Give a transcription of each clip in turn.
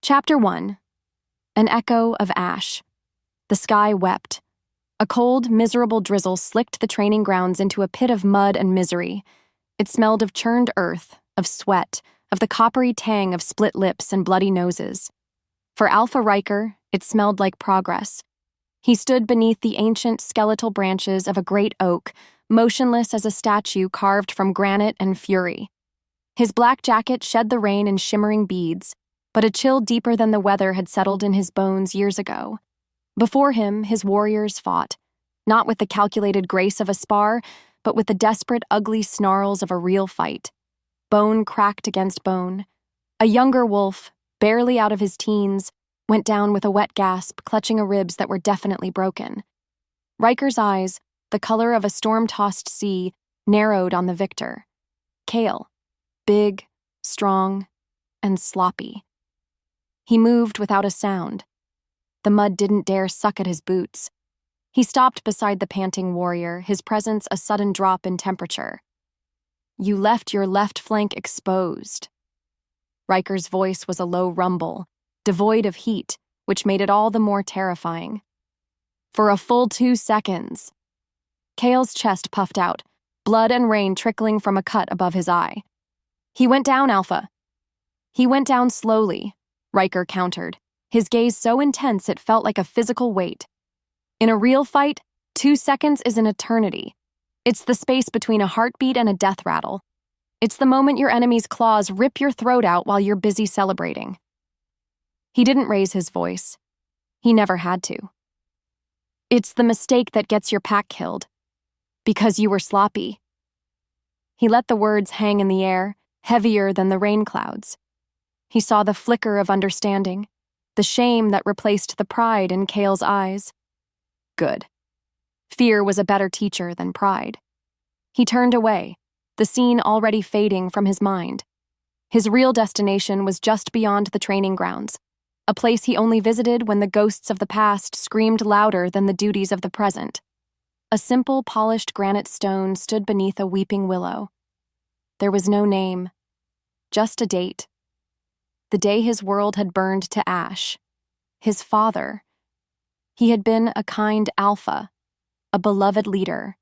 Chapter 1. An Echo of Ash. The sky wept. A cold, miserable drizzle slicked the training grounds into a pit of mud and misery. It smelled of churned earth, of sweat, of the coppery tang of split lips and bloody noses. For Alpha Riker, it smelled like progress. He stood beneath the ancient skeletal branches of a great oak, motionless as a statue carved from granite and fury. His black jacket shed the rain in shimmering beads, but a chill deeper than the weather had settled in his bones years ago. Before him, his warriors fought, not with the calculated grace of a spar, but with the desperate, ugly snarls of a real fight. Bone cracked against bone. A younger wolf, barely out of his teens, went down with a wet gasp, clutching a ribs that were definitely broken. Riker's eyes, the color of a storm-tossed sea, narrowed on the victor. Kale. Big, strong, and sloppy. He moved without a sound. The mud didn't dare suck at his boots. He stopped beside the panting warrior, his presence a sudden drop in temperature. "You left your left flank exposed." Riker's voice was a low rumble, devoid of heat, which made it all the more terrifying. "For a full 2 seconds." Kale's chest puffed out, blood and rain trickling from a cut above his eye. "He went down, Alpha." "He went down slowly," Riker countered, his gaze so intense it felt like a physical weight. "In a real fight, 2 seconds is an eternity. It's the space between a heartbeat and a death rattle. It's the moment your enemy's claws rip your throat out while you're busy celebrating." He didn't raise his voice. He never had to. "It's the mistake that gets your pack killed. Because you were sloppy." He let the words hang in the air, heavier than the rain clouds. He saw the flicker of understanding, the shame that replaced the pride in Kale's eyes. Good. Fear was a better teacher than pride. He turned away, the scene already fading from his mind. His real destination was just beyond the training grounds, a place he only visited when the ghosts of the past screamed louder than the duties of the present. A simple, polished granite stone stood beneath a weeping willow. There was no name, just a date. The day his world had burned to ash. His father. He had been a kind alpha, a beloved leader.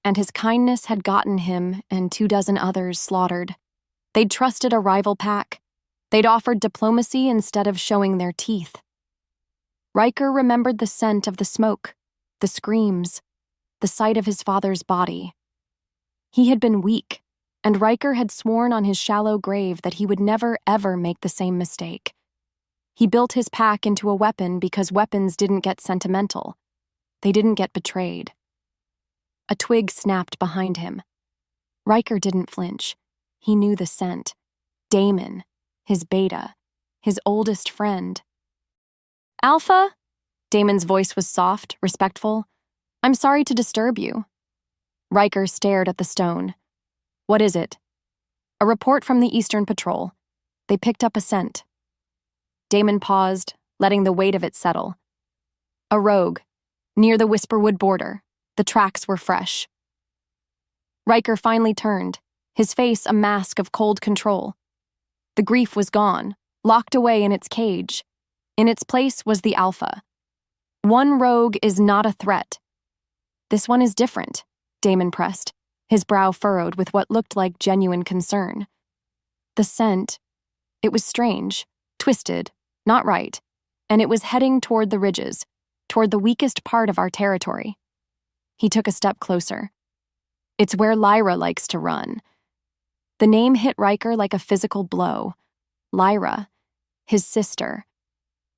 And his kindness had gotten him and 24 others slaughtered. They'd trusted a rival pack. They'd offered diplomacy instead of showing their teeth. Riker remembered the scent of the smoke, the screams, the sight of his father's body. He had been weak, and Riker had sworn on his shallow grave that he would never, ever make the same mistake. He built his pack into a weapon because weapons didn't get sentimental. They didn't get betrayed. A twig snapped behind him. Riker didn't flinch. He knew the scent. Damon, his beta, his oldest friend. "Alpha?" Damon's voice was soft, respectful. "I'm sorry to disturb you." Riker stared at the stone. "What is it?" "A report from the Eastern Patrol. They picked up a scent." Damon paused, letting the weight of it settle. "A rogue, near the Whisperwood border. The tracks were fresh." Riker finally turned, his face a mask of cold control. The grief was gone, locked away in its cage. In its place was the Alpha. One rogue is not a threat. "This one is different," Damon pressed, his brow furrowed with what looked like genuine concern. "The scent, it was strange, twisted, not right, and it was heading toward the ridges, toward the weakest part of our territory." He took a step closer. "It's where Lyra likes to run." The name hit Riker like a physical blow. Lyra, his sister,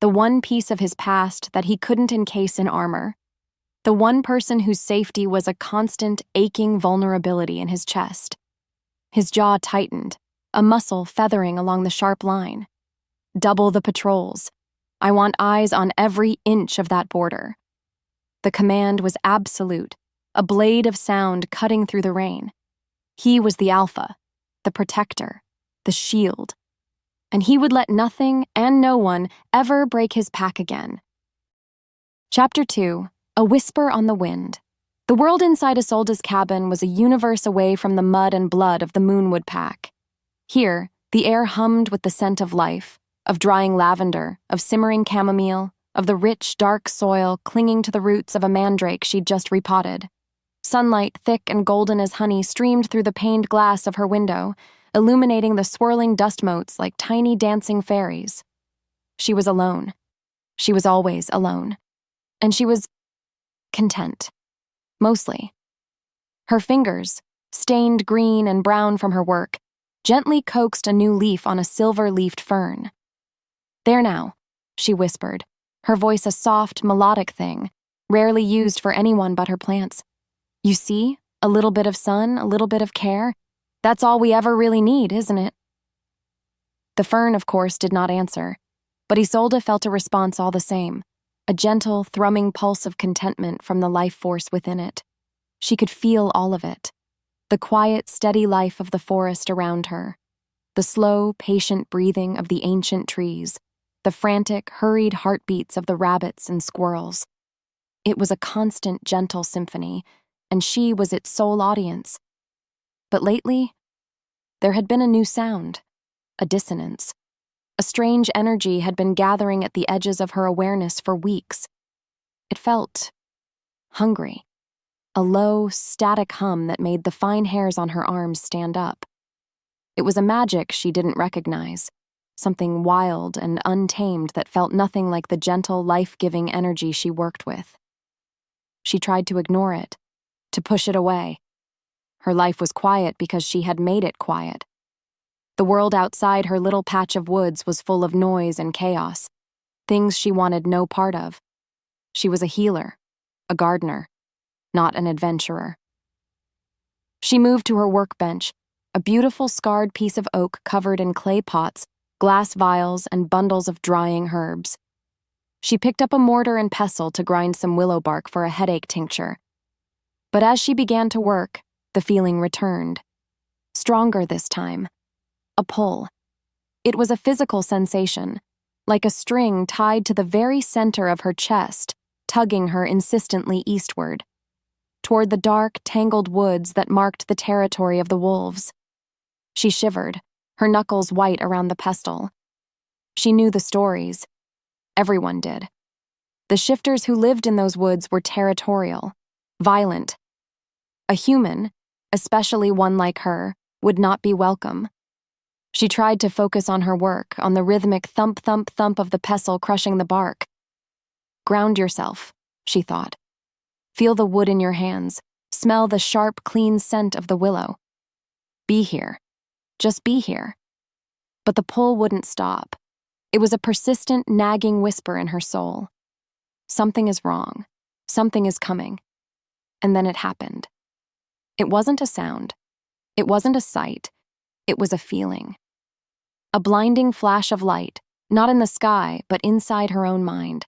the one piece of his past that he couldn't encase in armor. The one person whose safety was a constant, aching vulnerability in his chest. His jaw tightened, a muscle feathering along the sharp line. "Double the patrols. I want eyes on every inch of that border." The command was absolute, a blade of sound cutting through the rain. He was the Alpha, the protector, the shield. And he would let nothing and no one ever break his pack again. Chapter 2. A Whisper on the Wind. The world inside Isolde's cabin was a universe away from the mud and blood of the Moonwood pack. Here, the air hummed with the scent of life, of drying lavender, of simmering chamomile, of the rich, dark soil clinging to the roots of a mandrake she'd just repotted. Sunlight, thick and golden as honey, streamed through the paned glass of her window, illuminating the swirling dust motes like tiny dancing fairies. She was alone. She was always alone. And she was content. Mostly. Her fingers, stained green and brown from her work, gently coaxed a new leaf on a silver-leafed fern. "There now," she whispered, her voice a soft, melodic thing, rarely used for anyone but her plants. "You see? A little bit of sun, a little bit of care. That's all we ever really need, isn't it?" The fern, of course, did not answer, but Isolde felt a response all the same, a gentle, thrumming pulse of contentment from the life force within it. She could feel all of it. The quiet, steady life of the forest around her, the slow, patient breathing of the ancient trees, the frantic, hurried heartbeats of the rabbits and squirrels. It was a constant, gentle symphony, and she was its sole audience. But lately, there had been a new sound, a dissonance. A strange energy had been gathering at the edges of her awareness for weeks. It felt hungry, a low, static hum that made the fine hairs on her arms stand up. It was a magic she didn't recognize, something wild and untamed that felt nothing like the gentle, life-giving energy she worked with. She tried to ignore it, to push it away. Her life was quiet because she had made it quiet. The world outside her little patch of woods was full of noise and chaos, things she wanted no part of. She was a healer, a gardener, not an adventurer. She moved to her workbench, a beautiful scarred piece of oak covered in clay pots, glass vials, and bundles of drying herbs. She picked up a mortar and pestle to grind some willow bark for a headache tincture. But as she began to work, the feeling returned. Stronger this time. A pull. It was a physical sensation, like a string tied to the very center of her chest, tugging her insistently eastward, toward the dark, tangled woods that marked the territory of the wolves. She shivered, her knuckles white around the pestle. She knew the stories. Everyone did. The shifters who lived in those woods were territorial, violent. A human, especially one like her, would not be welcome. She tried to focus on her work, on the rhythmic thump, thump, thump of the pestle crushing the bark. Ground yourself, she thought. Feel the wood in your hands. Smell the sharp, clean scent of the willow. Be here. Just be here. But the pull wouldn't stop. It was a persistent, nagging whisper in her soul. Something is wrong. Something is coming. And then it happened. It wasn't a sound. It wasn't a sight. It was a feeling. A blinding flash of light, not in the sky, but inside her own mind.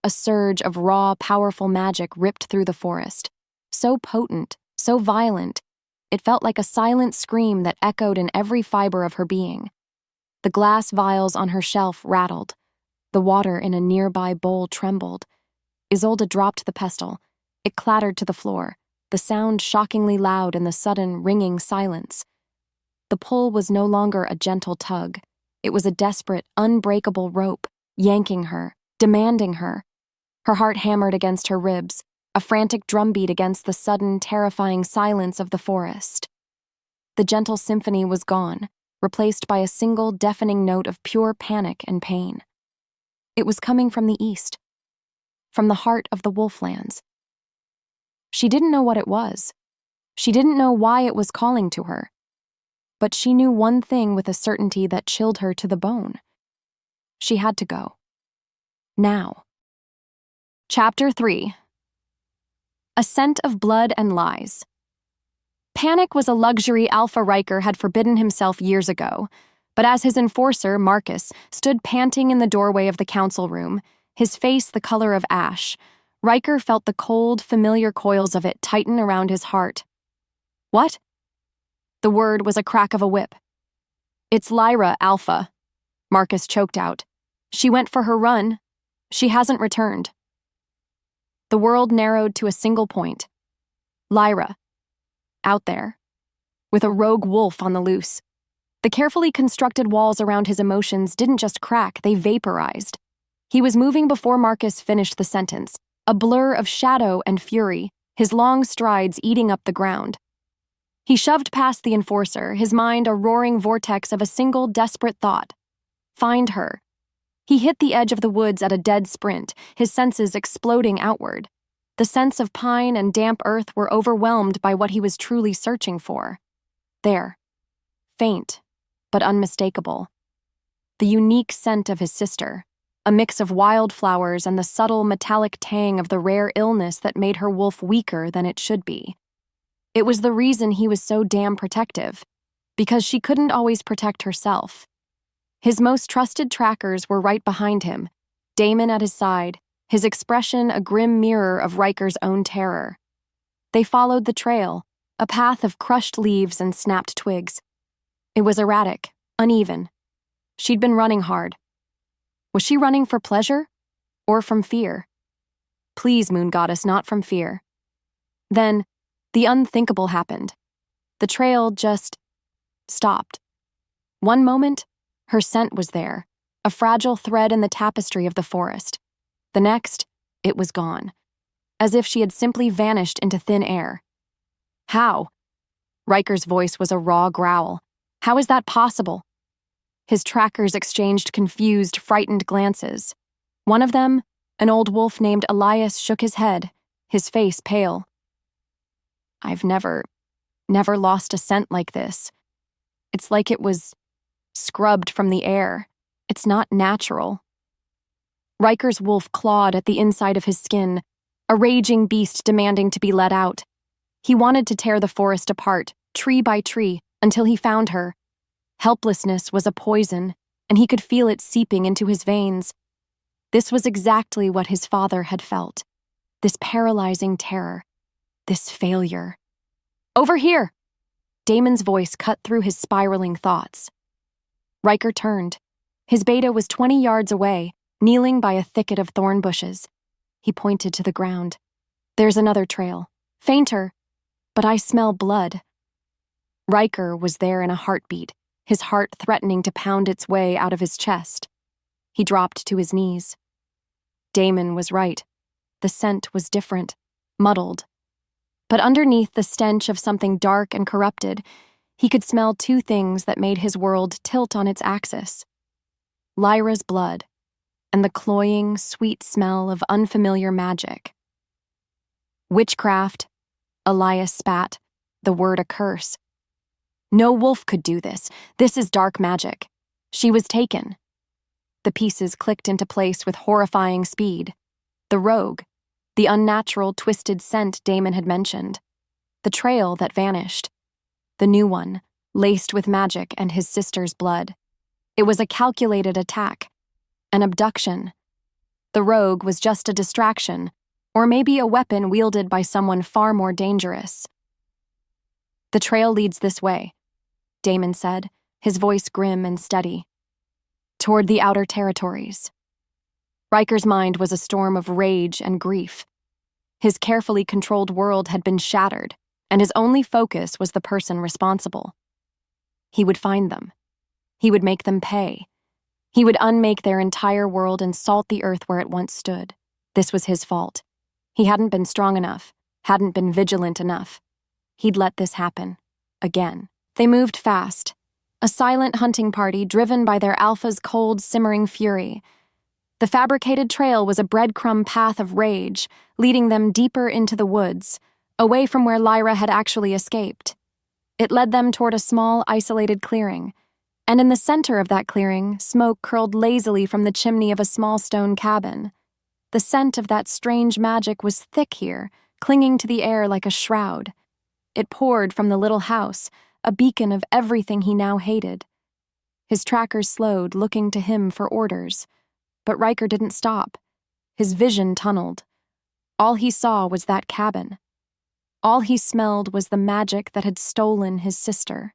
A surge of raw, powerful magic ripped through the forest. So potent, so violent, it felt like a silent scream that echoed in every fiber of her being. The glass vials on her shelf rattled. The water in a nearby bowl trembled. Isolde dropped the pestle. It clattered to the floor, the sound shockingly loud in the sudden, ringing silence. The pull was no longer a gentle tug. It was a desperate, unbreakable rope, yanking her, demanding her. Her heart hammered against her ribs, a frantic drumbeat against the sudden, terrifying silence of the forest. The gentle symphony was gone, replaced by a single deafening note of pure panic and pain. It was coming from the east, from the heart of the wolflands. She didn't know what it was. She didn't know why it was calling to her. But she knew one thing with a certainty that chilled her to the bone. She had to go. Now. Chapter 3. A Scent of Blood and Lies. Panic was a luxury Alpha Riker had forbidden himself years ago, but as his enforcer, Marcus, stood panting in the doorway of the council room, his face the color of ash, Riker felt the cold, familiar coils of it tighten around his heart. What? The word was a crack of a whip. It's Lyra, Alpha, Marcus choked out. She went for her run. She hasn't returned. The world narrowed to a single point. Lyra. Out there. With a rogue wolf on the loose. The The carefully constructed walls around his emotions didn't just crack, they vaporized. He was moving before Marcus finished the sentence, a blur of shadow and fury, his long strides eating up the ground. He shoved past the enforcer, his mind a roaring vortex of a single desperate thought. Find her. He hit the edge of the woods at a dead sprint, his senses exploding outward. The scents of pine and damp earth were overwhelmed by what he was truly searching for. There. Faint, but unmistakable. The unique scent of his sister, a mix of wildflowers and the subtle metallic tang of the rare illness that made her wolf weaker than it should be. It was the reason he was so damn protective, because she couldn't always protect herself. His most trusted trackers were right behind him, Damon at his side, his expression a grim mirror of Riker's own terror. They followed the trail, a path of crushed leaves and snapped twigs. It was erratic, uneven. She'd been running hard. Was she running for pleasure? Or from fear? Please, Moon Goddess, not from fear. Then, the unthinkable happened. The trail just stopped. One moment, her scent was there, a fragile thread in the tapestry of the forest. The next, it was gone, as if she had simply vanished into thin air. How? Riker's voice was a raw growl. How is that possible? His trackers exchanged confused, frightened glances. One of them, an old wolf named Elias, shook his head, his face pale. I've never lost a scent like this. It's like it was scrubbed from the air. It's not natural. Riker's wolf clawed at the inside of his skin, a raging beast demanding to be let out. He wanted to tear the forest apart, tree by tree, until he found her. Helplessness was a poison, and he could feel it seeping into his veins. This was exactly what his father had felt. This paralyzing terror. This failure. Over here! Damon's voice cut through his spiraling thoughts. Riker turned. His beta was 20 yards away, kneeling by a thicket of thorn bushes. He pointed to the ground. There's another trail. Fainter, but I smell blood. Riker was there in a heartbeat, his heart threatening to pound its way out of his chest. He dropped to his knees. Damon was right. The scent was different, muddled. But underneath the stench of something dark and corrupted, he could smell two things that made his world tilt on its axis. Lyra's blood, and the cloying, sweet smell of unfamiliar magic. Witchcraft, Elias spat, the word a curse. No wolf could do this. This is dark magic. She was taken. The pieces clicked into place with horrifying speed. The rogue, the unnatural, twisted scent Damon had mentioned. The trail that vanished. The new one, laced with magic and his sister's blood. It was a calculated attack. An abduction. The rogue was just a distraction, or maybe a weapon wielded by someone far more dangerous. The trail leads this way, Damon said, his voice grim and steady. Toward the outer territories. Riker's mind was a storm of rage and grief. His carefully controlled world had been shattered, and his only focus was the person responsible. He would find them. He would make them pay. He would unmake their entire world and salt the earth where it once stood. This was his fault. He hadn't been strong enough, hadn't been vigilant enough. He'd let this happen. Again. They moved fast. A silent hunting party driven by their alpha's cold, simmering fury. The fabricated trail was a breadcrumb path of rage, leading them deeper into the woods, away from where Lyra had actually escaped. It led them toward a small, isolated clearing, and in the center of that clearing, smoke curled lazily from the chimney of a small stone cabin. The scent of that strange magic was thick here, clinging to the air like a shroud. It poured from the little house, a beacon of everything he now hated. His trackers slowed, looking to him for orders. But Riker didn't stop. His vision tunneled. All he saw was that cabin. All he smelled was the magic that had stolen his sister.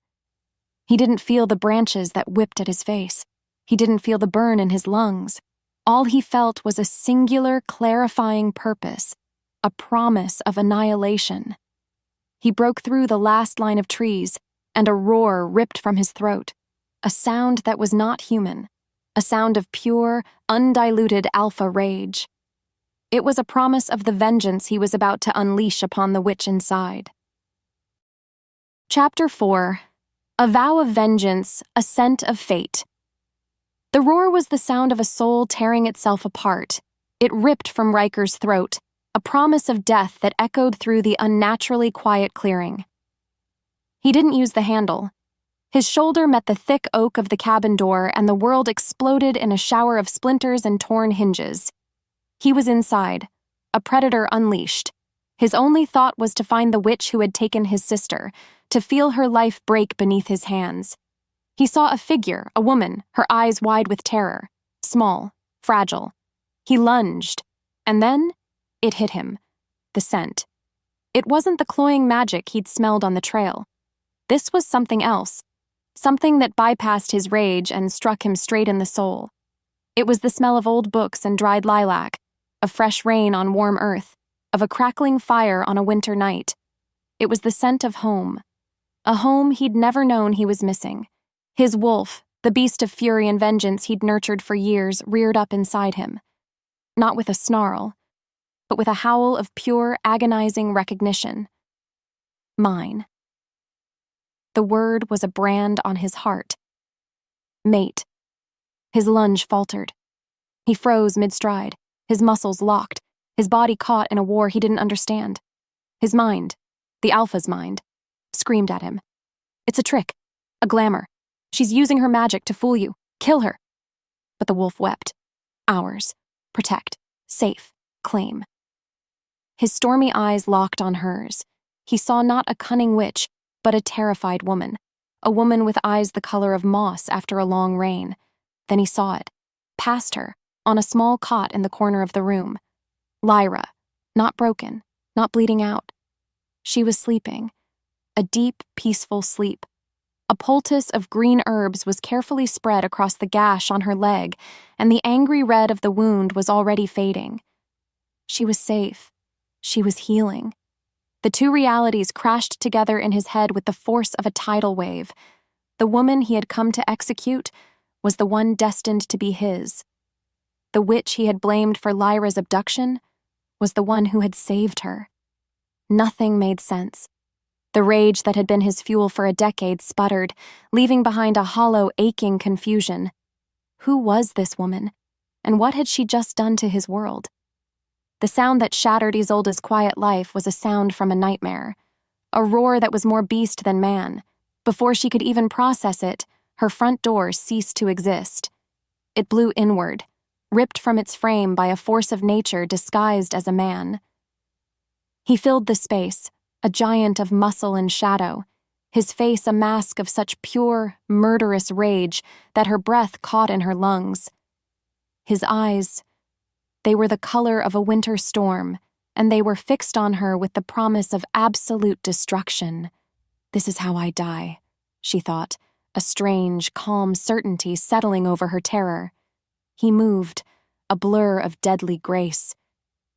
He didn't feel the branches that whipped at his face. He didn't feel the burn in his lungs. All he felt was a singular, clarifying purpose, a promise of annihilation. He broke through the last line of trees, and a roar ripped from his throat. a sound that was not human, a sound of pure, undiluted alpha rage. It was a promise of the vengeance he was about to unleash upon the witch inside. Chapter 4. A Vow of Vengeance, a Scent of Fate. The roar was the sound of a soul tearing itself apart. It ripped from Riker's throat, a promise of death that echoed through the unnaturally quiet clearing. He didn't use the handle. His shoulder met the thick oak of the cabin door, and the world exploded in a shower of splinters and torn hinges. He was inside, a predator unleashed. His only thought was to find the witch who had taken his sister, to feel her life break beneath his hands. He saw a figure, a woman, her eyes wide with terror, small, fragile. He lunged, and then it hit him. The scent. It wasn't the cloying magic he'd smelled on the trail. This was something else, something that bypassed his rage and struck him straight in the soul. It was the smell of old books and dried lilac, of fresh rain on warm earth, of a crackling fire on a winter night. It was the scent of home, a home he'd never known he was missing. His wolf, the beast of fury and vengeance he'd nurtured for years, reared up inside him. Not with a snarl, but with a howl of pure, agonizing recognition. Mine. The word was a brand on his heart. Mate. His lunge faltered. He froze mid-stride, his muscles locked, his body caught in a war he didn't understand. His mind, the Alpha's mind, screamed at him. It's a trick, a glamour. She's using her magic to fool you. Kill her. But the wolf wept. Ours. Protect. Safe. Claim. His stormy eyes locked on hers. He saw not a cunning witch, but a terrified woman, a woman with eyes the color of moss after a long rain. Then he saw it, past her, on a small cot in the corner of the room. Lyra, not broken, not bleeding out. She was sleeping, a deep, peaceful sleep. A poultice of green herbs was carefully spread across the gash on her leg, and the angry red of the wound was already fading. She was safe. She was healing. The two realities crashed together in his head with the force of a tidal wave. The woman he had come to execute was the one destined to be his. The witch he had blamed for Lyra's abduction was the one who had saved her. Nothing made sense. The rage that had been his fuel for a decade sputtered, leaving behind a hollow, aching confusion. Who was this woman, and what had she just done to his world? The sound that shattered Isolde's quiet life was a sound from a nightmare, a roar that was more beast than man. Before she could even process it, her front door ceased to exist. It blew inward, ripped from its frame by a force of nature disguised as a man. He filled the space, a giant of muscle and shadow, his face a mask of such pure, murderous rage that her breath caught in her lungs. His eyes, they were the color of a winter storm, and they were fixed on her with the promise of absolute destruction. This is how I die, she thought, a strange, calm certainty settling over her terror. He moved, a blur of deadly grace.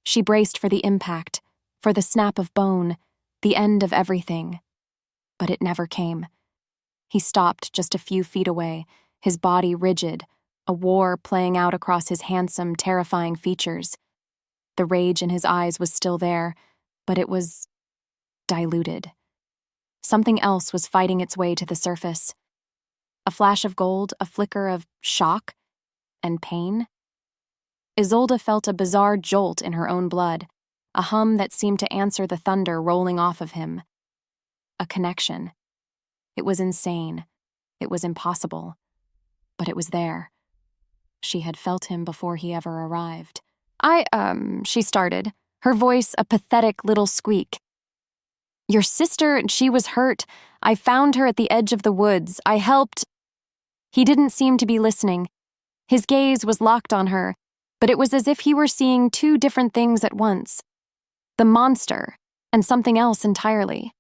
She braced for the impact, for the snap of bone, the end of everything. But it never came. He stopped just a few feet away, his body rigid, a war playing out across his handsome, terrifying features. The rage in his eyes was still there, but it was diluted. Something else was fighting its way to the surface. A flash of gold, a flicker of shock and pain. Isolde felt a bizarre jolt in her own blood, a hum that seemed to answer the thunder rolling off of him. A connection. It was insane. It was impossible. But it was there. She had felt him before he ever arrived. She started, her voice a pathetic little squeak. Your sister, she was hurt. I found her at the edge of the woods. I helped. He didn't seem to be listening. His gaze was locked on her, but it was as if he were seeing two different things at once. The monster, and something else entirely.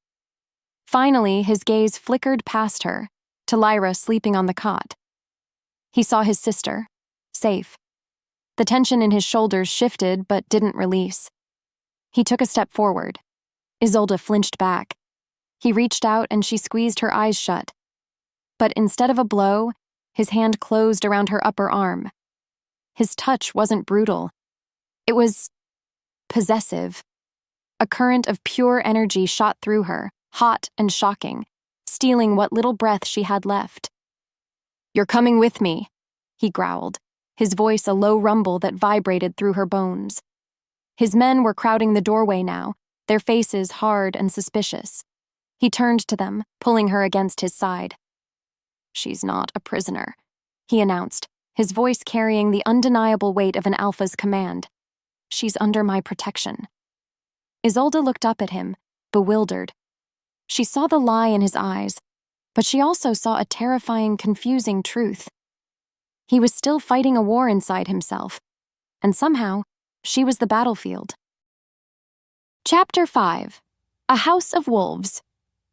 Finally, his gaze flickered past her, to Lyra sleeping on the cot. He saw his sister, safe. The tension in his shoulders shifted but didn't release. He took a step forward. Isolde flinched back. He reached out and she squeezed her eyes shut. But instead of a blow, his hand closed around her upper arm. His touch wasn't brutal. It was possessive. A current of pure energy shot through her, hot and shocking, stealing what little breath she had left. "You're coming with me," he growled, his voice a low rumble that vibrated through her bones. His men were crowding the doorway now, their faces hard and suspicious. He turned to them, pulling her against his side. "She's not a prisoner," he announced, his voice carrying the undeniable weight of an alpha's command. "She's under my protection." Isolde looked up at him, bewildered. She saw the lie in his eyes, but she also saw a terrifying, confusing truth. He was still fighting a war inside himself, and somehow, she was the battlefield. Chapter 5. A House of Wolves.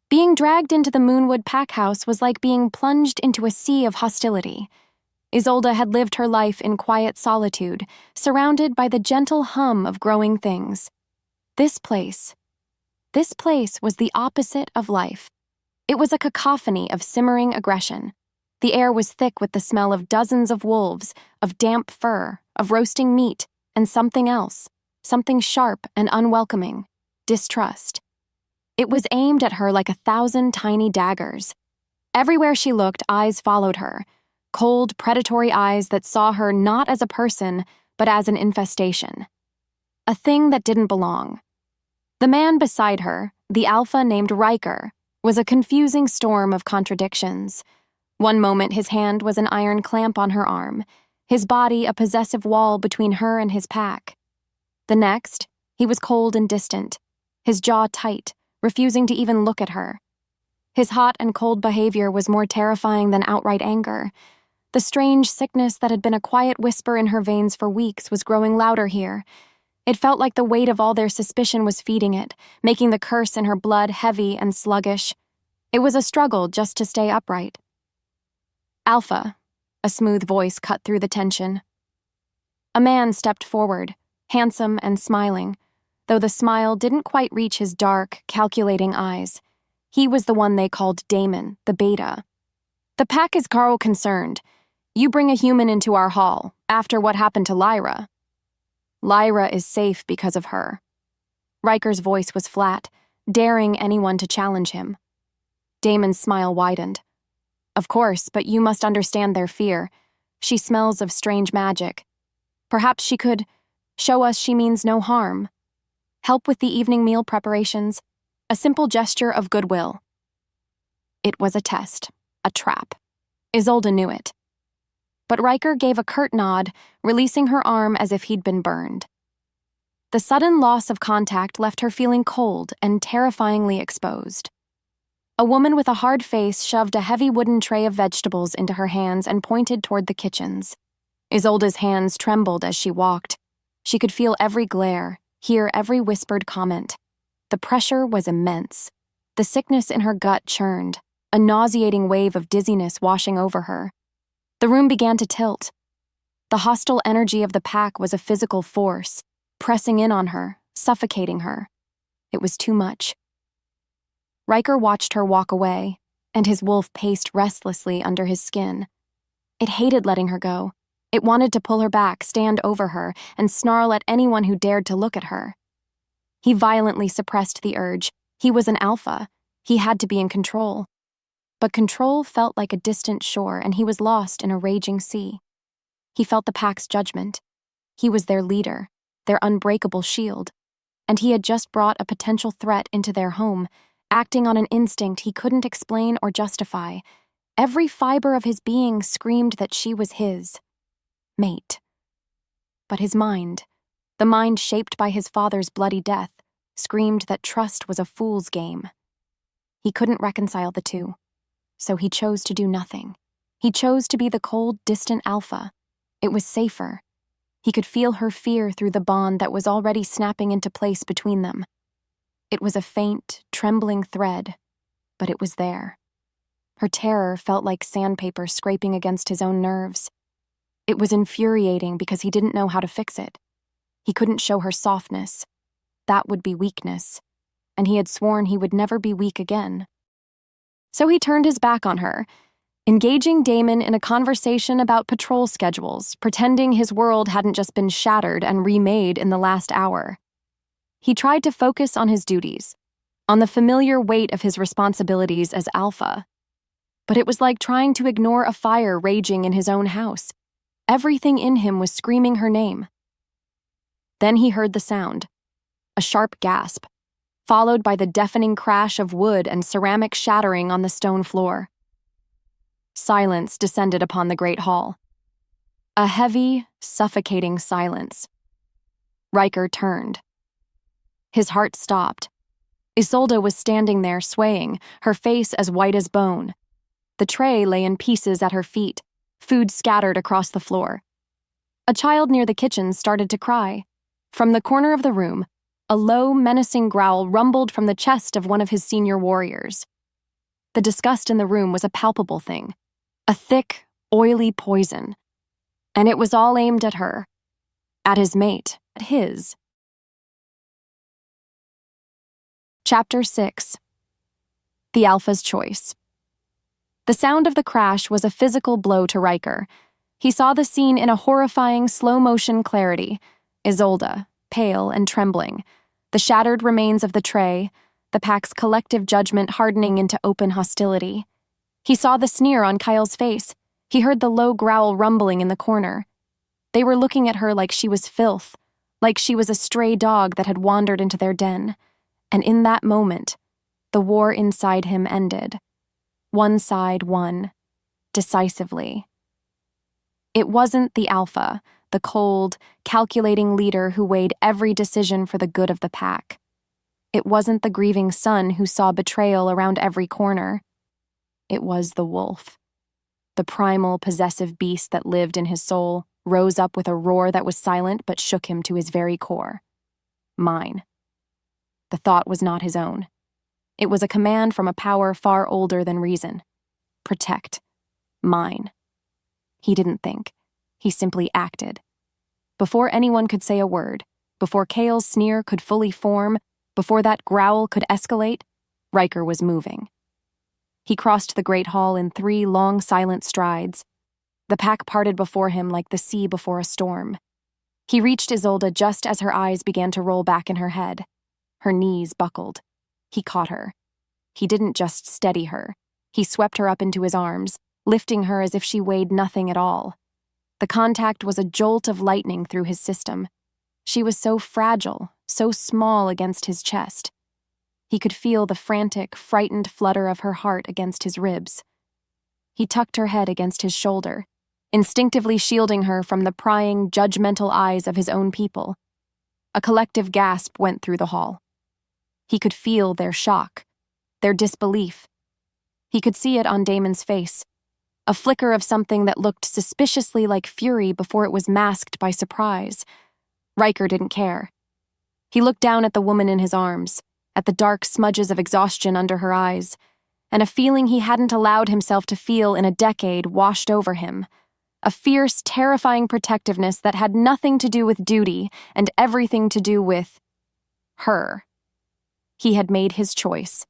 Being dragged into the Moonwood pack house was like being plunged into a sea of hostility. Isolde had lived her life in quiet solitude, surrounded by the gentle hum of growing things. This place was the opposite of life. It was a cacophony of simmering aggression. The air was thick with the smell of dozens of wolves, of damp fur, of roasting meat, and something else, something sharp and unwelcoming, distrust. It was aimed at her like 1,000 tiny daggers. Everywhere she looked, eyes followed her, cold, predatory eyes that saw her not as a person, but as an infestation. A thing that didn't belong. The man beside her, the alpha named Riker, was a confusing storm of contradictions. One moment his hand was an iron clamp on her arm, his body a possessive wall between her and his pack. The next, he was cold and distant, his jaw tight, refusing to even look at her. His hot and cold behavior was more terrifying than outright anger. The strange sickness that had been a quiet whisper in her veins for weeks was growing louder here. It felt like the weight of all their suspicion was feeding it, making the curse in her blood heavy and sluggish. It was a struggle just to stay upright. "Alpha," a smooth voice cut through the tension. A man stepped forward, handsome and smiling, though the smile didn't quite reach his dark, calculating eyes. He was the one they called Damon, the beta. "The pack is Carl concerned. You bring a human into our hall, after what happened to Lyra. Lyra is safe because of her." Riker's voice was flat, daring anyone to challenge him. Damon's smile widened. "Of course, but you must understand their fear. She smells of strange magic. Perhaps she could show us she means no harm. Help with the evening meal preparations. A simple gesture of goodwill." It was a test, a trap. Isolde knew it. But Riker gave a curt nod, releasing her arm as if he'd been burned. The sudden loss of contact left her feeling cold and terrifyingly exposed. A woman with a hard face shoved a heavy wooden tray of vegetables into her hands and pointed toward the kitchens. Isolde's hands trembled as she walked. She could feel every glare, hear every whispered comment. The pressure was immense. The sickness in her gut churned, a nauseating wave of dizziness washing over her. The room began to tilt. The hostile energy of the pack was a physical force, pressing in on her, suffocating her. It was too much. Riker watched her walk away, and his wolf paced restlessly under his skin. It hated letting her go. It wanted to pull her back, stand over her, and snarl at anyone who dared to look at her. He violently suppressed the urge. He was an alpha. He had to be in control. But control felt like a distant shore, and he was lost in a raging sea. He felt the pack's judgment. He was their leader, their unbreakable shield, and he had just brought a potential threat into their home, acting on an instinct he couldn't explain or justify. Every fiber of his being screamed that she was his mate. But his mind, the mind shaped by his father's bloody death, screamed that trust was a fool's game. He couldn't reconcile the two, so he chose to do nothing. He chose to be the cold, distant alpha. It was safer. He could feel her fear through the bond that was already snapping into place between them. It was a faint, trembling thread, but it was there. Her terror felt like sandpaper scraping against his own nerves. It was infuriating because he didn't know how to fix it. He couldn't show her softness. That would be weakness, and he had sworn he would never be weak again. So he turned his back on her, engaging Damon in a conversation about patrol schedules, pretending his world hadn't just been shattered and remade in the last hour. He tried to focus on his duties, on the familiar weight of his responsibilities as Alpha. But it was like trying to ignore a fire raging in his own house. Everything in him was screaming her name. Then he heard the sound, a sharp gasp, followed by the deafening crash of wood and ceramic shattering on the stone floor. Silence descended upon the great hall. A heavy, suffocating silence. Riker turned. His heart stopped. Isolde was standing there swaying, her face as white as bone. The tray lay in pieces at her feet, food scattered across the floor. A child near the kitchen started to cry. From the corner of the room, a low, menacing growl rumbled from the chest of one of his senior warriors. The disgust in the room was a palpable thing, a thick, oily poison. And it was all aimed at her, at his mate, at his. Chapter 6. The Alpha's Choice. The sound of the crash was a physical blow to Riker. He saw the scene in a horrifying slow-motion clarity. Isolde, pale and trembling, the shattered remains of the tray, the pack's collective judgment hardening into open hostility. He saw the sneer on Kyle's face. He heard the low growl rumbling in the corner. They were looking at her like she was filth, like she was a stray dog that had wandered into their den. And in that moment, the war inside him ended. One side won, decisively. It wasn't the Alpha, the cold, calculating leader who weighed every decision for the good of the pack. It wasn't the grieving son who saw betrayal around every corner. It was the wolf. The primal, possessive beast that lived in his soul rose up with a roar that was silent but shook him to his very core. Mine. The thought was not his own. It was a command from a power far older than reason. Protect. Mine. He didn't think. He simply acted. Before anyone could say a word, before Kale's sneer could fully form, before that growl could escalate, Riker was moving. He crossed the great hall in 3 long, silent strides. The pack parted before him like the sea before a storm. He reached Isolde just as her eyes began to roll back in her head. Her knees buckled. He caught her. He didn't just steady her. He swept her up into his arms, lifting her as if she weighed nothing at all. The contact was a jolt of lightning through his system. She was so fragile, so small against his chest. He could feel the frantic, frightened flutter of her heart against his ribs. He tucked her head against his shoulder, instinctively shielding her from the prying, judgmental eyes of his own people. A collective gasp went through the hall. He could feel their shock, their disbelief. He could see it on Damon's face, a flicker of something that looked suspiciously like fury before it was masked by surprise. Riker didn't care. He looked down at the woman in his arms, at the dark smudges of exhaustion under her eyes, and a feeling he hadn't allowed himself to feel in a decade washed over him. A fierce, terrifying protectiveness that had nothing to do with duty and everything to do with her. He had made his choice.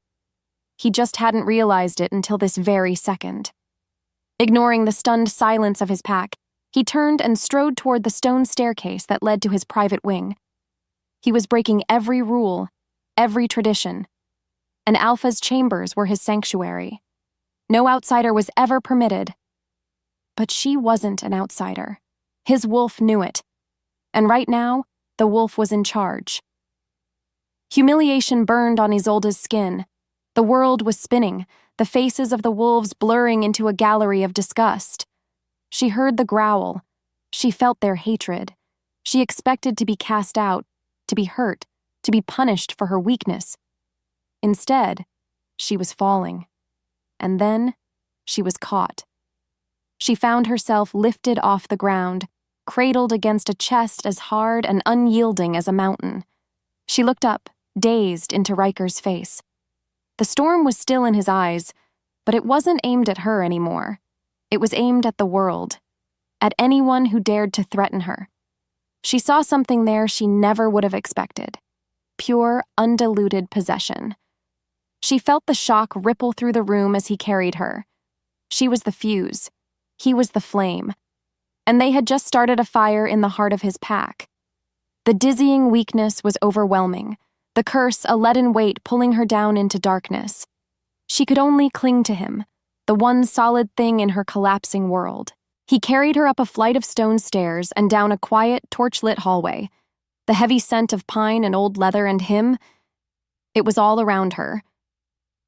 He just hadn't realized it until this very second. Ignoring the stunned silence of his pack, he turned and strode toward the stone staircase that led to his private wing. He was breaking every rule, every tradition. And Alpha's chambers were his sanctuary. No outsider was ever permitted. But she wasn't an outsider. His wolf knew it. And right now, the wolf was in charge. Humiliation burned on Isolde's skin. The world was spinning, the faces of the wolves blurring into a gallery of disgust. She heard the growl. She felt their hatred. She expected to be cast out, to be hurt, to be punished for her weakness. Instead, she was falling. And then, she was caught. She found herself lifted off the ground, cradled against a chest as hard and unyielding as a mountain. She looked up, dazed, into Riker's face. The storm was still in his eyes, but it wasn't aimed at her anymore. It was aimed at the world, at anyone who dared to threaten her. She saw something there she never would have expected. Pure, undiluted possession. She felt the shock ripple through the room as he carried her. She was the fuse. He was the flame. And they had just started a fire in the heart of his pack. The dizzying weakness was overwhelming, the curse a leaden weight pulling her down into darkness. She could only cling to him, the one solid thing in her collapsing world. He carried her up a flight of stone stairs and down a quiet, torch-lit hallway. The heavy scent of pine and old leather and him, it was all around her.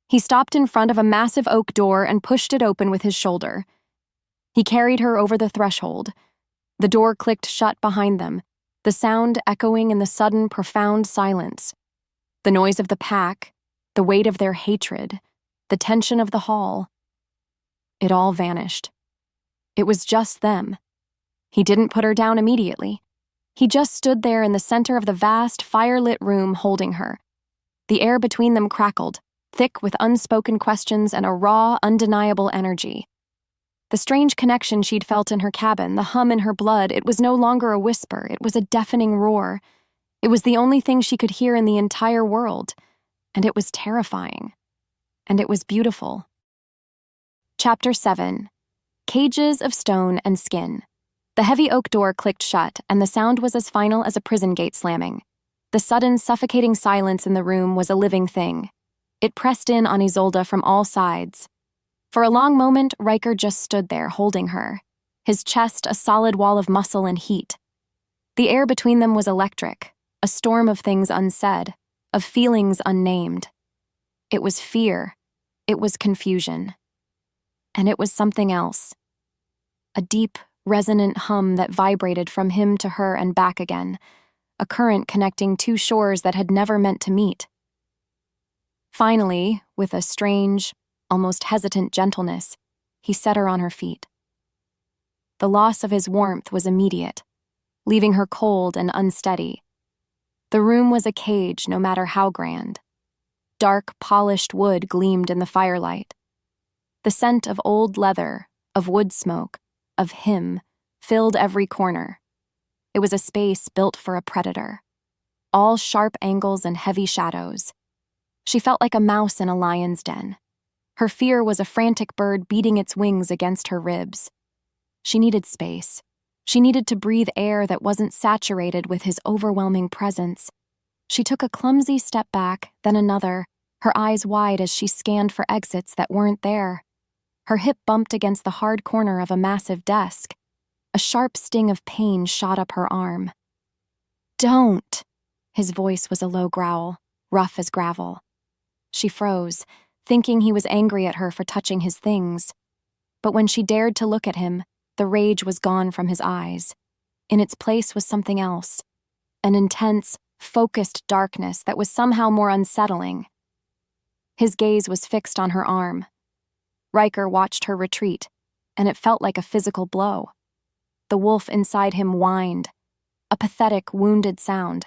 He stopped in front of a massive oak door and pushed it open with his shoulder. He carried her over the threshold. The door clicked shut behind them, the sound echoing in the sudden, profound silence. The noise of the pack, the weight of their hatred, the tension of the hall. It all vanished. It was just them. He didn't put her down immediately. He just stood there in the center of the vast, fire-lit room holding her. The air between them crackled, thick with unspoken questions and a raw, undeniable energy. The strange connection she'd felt in her cabin, the hum in her blood, it was no longer a whisper, it was a deafening roar. It was the only thing she could hear in the entire world, and it was terrifying. And it was beautiful. Chapter 7. Cages of Stone and Skin. The heavy oak door clicked shut, and the sound was as final as a prison gate slamming. The sudden, suffocating silence in the room was a living thing. It pressed in on Isolde from all sides. For a long moment, Riker just stood there, holding her, his chest a solid wall of muscle and heat. The air between them was electric, a storm of things unsaid, of feelings unnamed. It was fear. It was confusion. And it was something else. A deep, resonant hum that vibrated from him to her and back again, a current connecting two shores that had never meant to meet. Finally, with a strange, almost hesitant gentleness, he set her on her feet. The loss of his warmth was immediate, leaving her cold and unsteady. The room was a cage, no matter how grand. Dark, polished wood gleamed in the firelight. The scent of old leather, of wood smoke, of him, filled every corner. It was a space built for a predator. All sharp angles and heavy shadows. She felt like a mouse in a lion's den. Her fear was a frantic bird beating its wings against her ribs. She needed space. She needed to breathe air that wasn't saturated with his overwhelming presence. She took a clumsy step back, then another, her eyes wide as she scanned for exits that weren't there. Her hip bumped against the hard corner of a massive desk. A sharp sting of pain shot up her arm. "Don't!" His voice was a low growl, rough as gravel. She froze, thinking he was angry at her for touching his things. But when she dared to look at him, the rage was gone from his eyes. In its place was something else, an intense, focused darkness that was somehow more unsettling. His gaze was fixed on her arm. Riker watched her retreat, and it felt like a physical blow. The wolf inside him whined, a pathetic, wounded sound.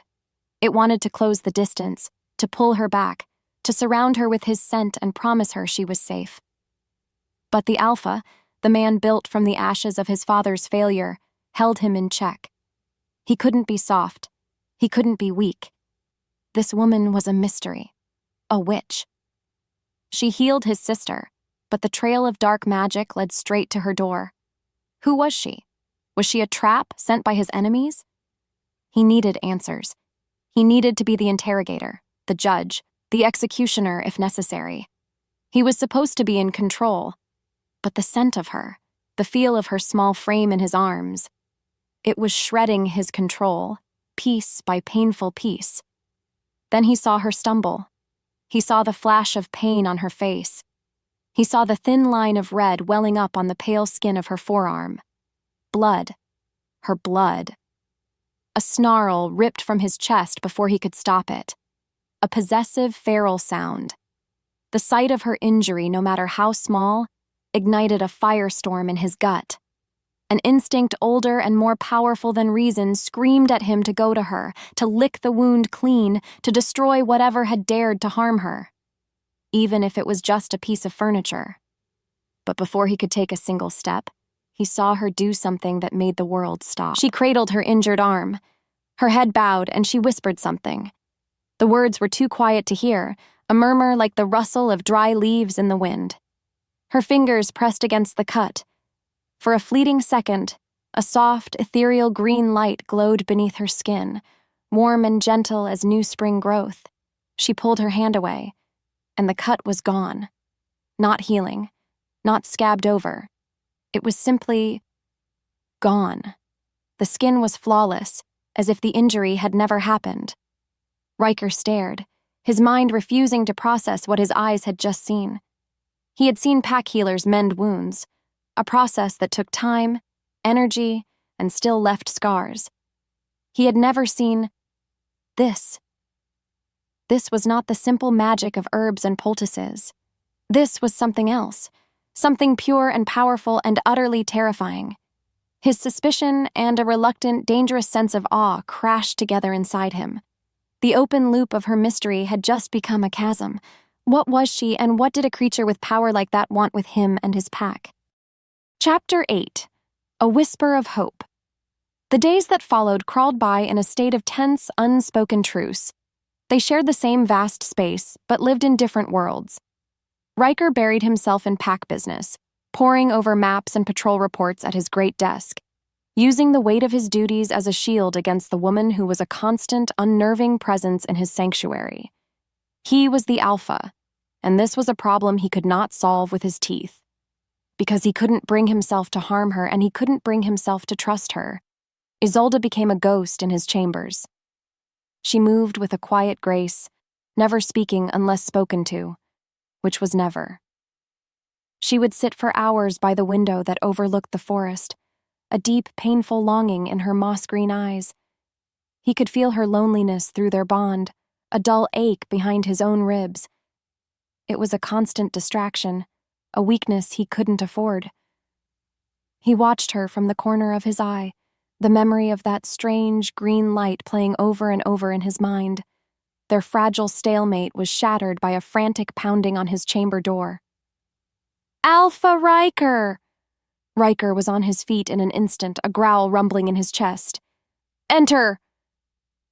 It wanted to close the distance, to pull her back, to surround her with his scent and promise her she was safe. But the Alpha, the man built from the ashes of his father's failure, held him in check. He couldn't be soft. He couldn't be weak. This woman was a mystery, a witch. She healed his sister, but the trail of dark magic led straight to her door. Who was she? Was she a trap sent by his enemies? He needed answers. He needed to be the interrogator, the judge, the executioner if necessary. He was supposed to be in control, but the scent of her, the feel of her small frame in his arms, it was shredding his control, piece by painful piece. Then he saw her stumble. He saw the flash of pain on her face. He saw the thin line of red welling up on the pale skin of her forearm. Blood. Her blood. A snarl ripped from his chest before he could stop it. A possessive, feral sound. The sight of her injury, no matter how small, ignited a firestorm in his gut. An instinct older and more powerful than reason screamed at him to go to her, to lick the wound clean, to destroy whatever had dared to harm her. Even if it was just a piece of furniture. But before he could take a single step, he saw her do something that made the world stop. She cradled her injured arm. Her head bowed, and she whispered something. The words were too quiet to hear, a murmur like the rustle of dry leaves in the wind. Her fingers pressed against the cut. For a fleeting second, a soft, ethereal green light glowed beneath her skin, warm and gentle as new spring growth. She pulled her hand away, and the cut was gone. Not healing, not scabbed over. It was simply gone. The skin was flawless, as if the injury had never happened. Riker stared, his mind refusing to process what his eyes had just seen. He had seen pack healers mend wounds, a process that took time, energy, and still left scars. He had never seen this. This was not the simple magic of herbs and poultices. This was something else, something pure and powerful and utterly terrifying. His suspicion and a reluctant, dangerous sense of awe crashed together inside him. The open loop of her mystery had just become a chasm. What was she, and what did a creature with power like that want with him and his pack? Chapter 8. A Whisper of Hope. The days that followed crawled by in a state of tense, unspoken truce. They shared the same vast space, but lived in different worlds. Riker buried himself in pack business, poring over maps and patrol reports at his great desk, using the weight of his duties as a shield against the woman who was a constant, unnerving presence in his sanctuary. He was the Alpha, and this was a problem he could not solve with his teeth. Because he couldn't bring himself to harm her, and he couldn't bring himself to trust her, Isolde became a ghost in his chambers. She moved with a quiet grace, never speaking unless spoken to, which was never. She would sit for hours by the window that overlooked the forest, a deep, painful longing in her moss-green eyes. He could feel her loneliness through their bond, a dull ache behind his own ribs. It was a constant distraction, a weakness he couldn't afford. He watched her from the corner of his eye, the memory of that strange green light playing over and over in his mind. Their fragile stalemate was shattered by a frantic pounding on his chamber door. "Alpha Riker!" Riker was on his feet in an instant, a growl rumbling in his chest. "Enter!"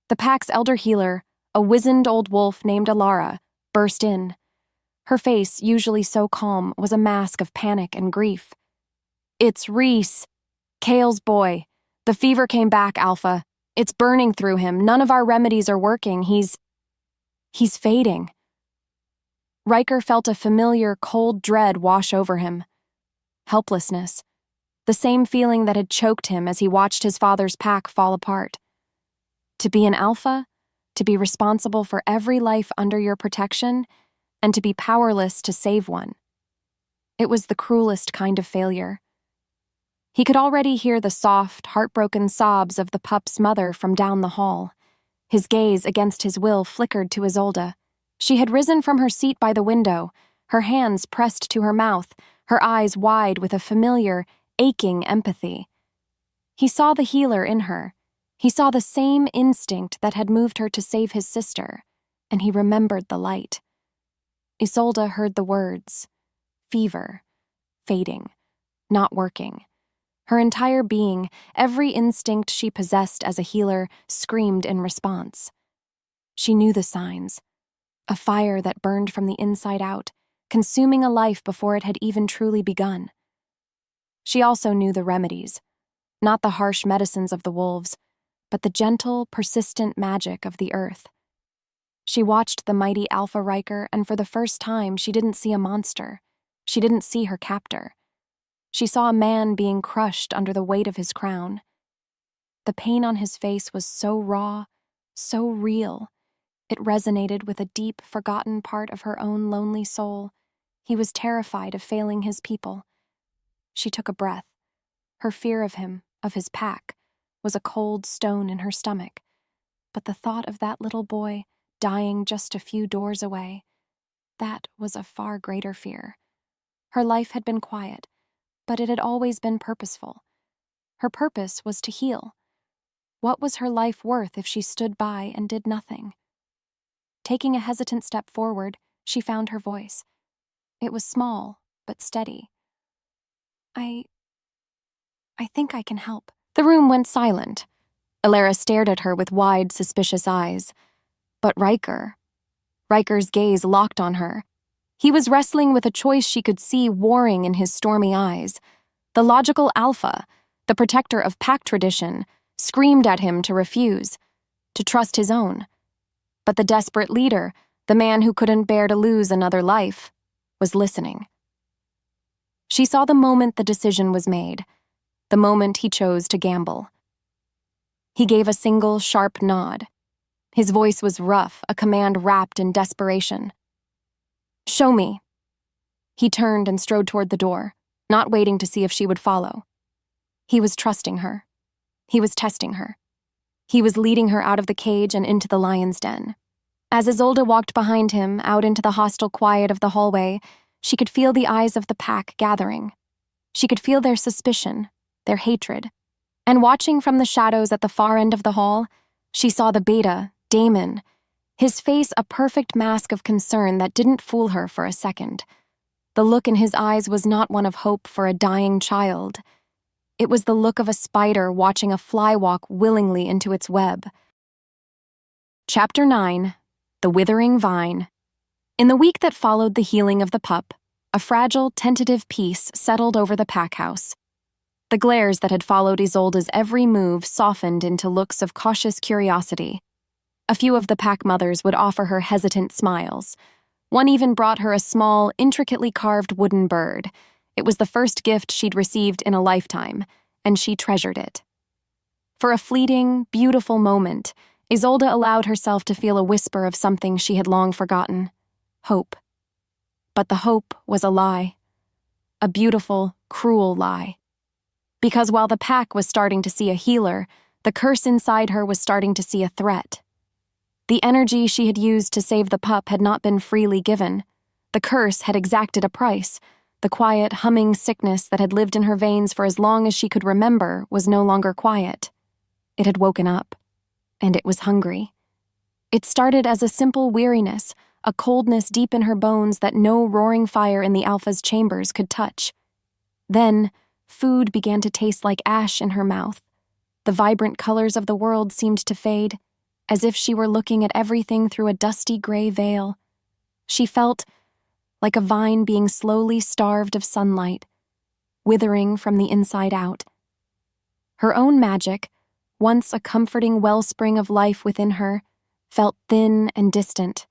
The pack's elder healer, a wizened old wolf named Alara, burst in. Her face, usually so calm, was a mask of panic and grief. "It's Reese, Kale's boy. The fever came back, Alpha. It's burning through him. None of our remedies are working. He's fading." Riker felt a familiar, cold dread wash over him. Helplessness. The same feeling that had choked him as he watched his father's pack fall apart. To be an Alpha, to be responsible for every life under your protection, and to be powerless to save one. It was the cruelest kind of failure. He could already hear the soft, heartbroken sobs of the pup's mother from down the hall. His gaze, against his will, flickered to Isolde. She had risen from her seat by the window, her hands pressed to her mouth, her eyes wide with a familiar, aching empathy. He saw the healer in her. He saw the same instinct that had moved her to save his sister, and he remembered the light. Isolde heard the words. Fever. Fading. Not working. Her entire being, every instinct she possessed as a healer, screamed in response. She knew the signs. A fire that burned from the inside out, consuming a life before it had even truly begun. She also knew the remedies, not the harsh medicines of the wolves, but the gentle, persistent magic of the earth. She watched the mighty Alpha Riker, and for the first time she didn't see a monster. She didn't see her captor. She saw a man being crushed under the weight of his crown. The pain on his face was so raw, so real. It resonated with a deep, forgotten part of her own lonely soul. He was terrified of failing his people. She took a breath. Her fear of him, of his pack, was a cold stone in her stomach. But the thought of that little boy, dying just a few doors away, that was a far greater fear. Her life had been quiet, but it had always been purposeful. Her purpose was to heal. What was her life worth if she stood by and did nothing? Taking a hesitant step forward, she found her voice. It was small, but steady. I think I can help." The room went silent. Alara stared at her with wide, suspicious eyes. But Riker's gaze locked on her. He was wrestling with a choice she could see warring in his stormy eyes. The logical alpha, the protector of pack tradition, screamed at him to refuse, to trust his own. But the desperate leader, the man who couldn't bear to lose another life, was listening. She saw the moment the decision was made, the moment he chose to gamble. He gave a single, sharp nod. His voice was rough, a command wrapped in desperation. "Show me." He turned and strode toward the door, not waiting to see if she would follow. He was trusting her. He was testing her. He was leading her out of the cage and into the lion's den. As Isolde walked behind him, out into the hostile quiet of the hallway, she could feel the eyes of the pack gathering. She could feel their suspicion, their hatred. And watching from the shadows at the far end of the hall, she saw the beta, Damon, his face a perfect mask of concern that didn't fool her for a second. The look in his eyes was not one of hope for a dying child. It was the look of a spider watching a fly walk willingly into its web. Chapter 9. The Withering Vine. In the week that followed the healing of the pup, a fragile, tentative peace settled over the pack house. The glares that had followed Isolde's every move softened into looks of cautious curiosity. A few of the pack mothers would offer her hesitant smiles. One even brought her a small, intricately carved wooden bird. It was the first gift she'd received in a lifetime, and she treasured it. For a fleeting, beautiful moment, Isolde allowed herself to feel a whisper of something she had long forgotten: hope. But the hope was a lie. A beautiful, cruel lie. Because while the pack was starting to see a healer, the curse inside her was starting to see a threat. The energy she had used to save the pup had not been freely given. The curse had exacted a price. The quiet, humming sickness that had lived in her veins for as long as she could remember was no longer quiet. It had woken up, and it was hungry. It started as a simple weariness, a coldness deep in her bones that no roaring fire in the Alpha's chambers could touch. Then, food began to taste like ash in her mouth. The vibrant colors of the world seemed to fade, as if she were looking at everything through a dusty gray veil. She felt like a vine being slowly starved of sunlight, withering from the inside out. Her own magic, once a comforting wellspring of life within her, felt thin and distant.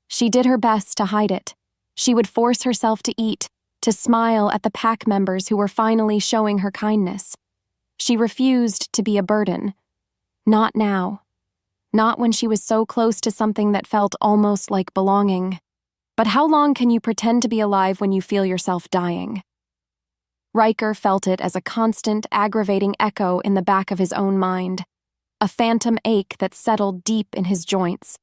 She did her best to hide it. She would force herself to eat, to smile at the pack members who were finally showing her kindness. She refused to be a burden. Not now. Not when she was so close to something that felt almost like belonging. But how long can you pretend to be alive when you feel yourself dying? Riker felt it as a constant, aggravating echo in the back of his own mind, a phantom ache that settled deep in his joints,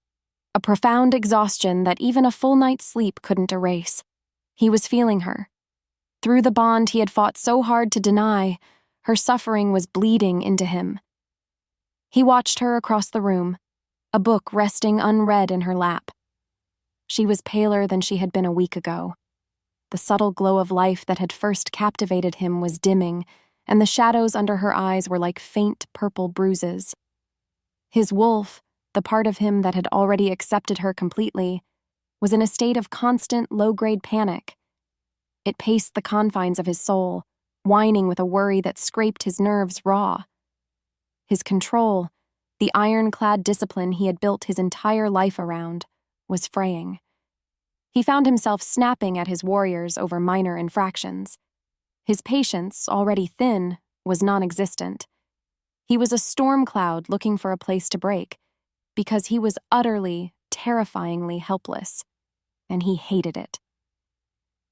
a profound exhaustion that even a full night's sleep couldn't erase. He was feeling her. Through the bond he had fought so hard to deny, her suffering was bleeding into him. He watched her across the room, a book resting unread in her lap. She was paler than she had been a week ago. The subtle glow of life that had first captivated him was dimming, and the shadows under her eyes were like faint purple bruises. His wolf, the part of him that had already accepted her completely, was in a state of constant low-grade panic. It paced the confines of his soul, whining with a worry that scraped his nerves raw. His control, the ironclad discipline he had built his entire life around, was fraying. He found himself snapping at his warriors over minor infractions. His patience, already thin, was non-existent. He was a storm cloud looking for a place to break, because he was utterly, terrifyingly helpless, and he hated it.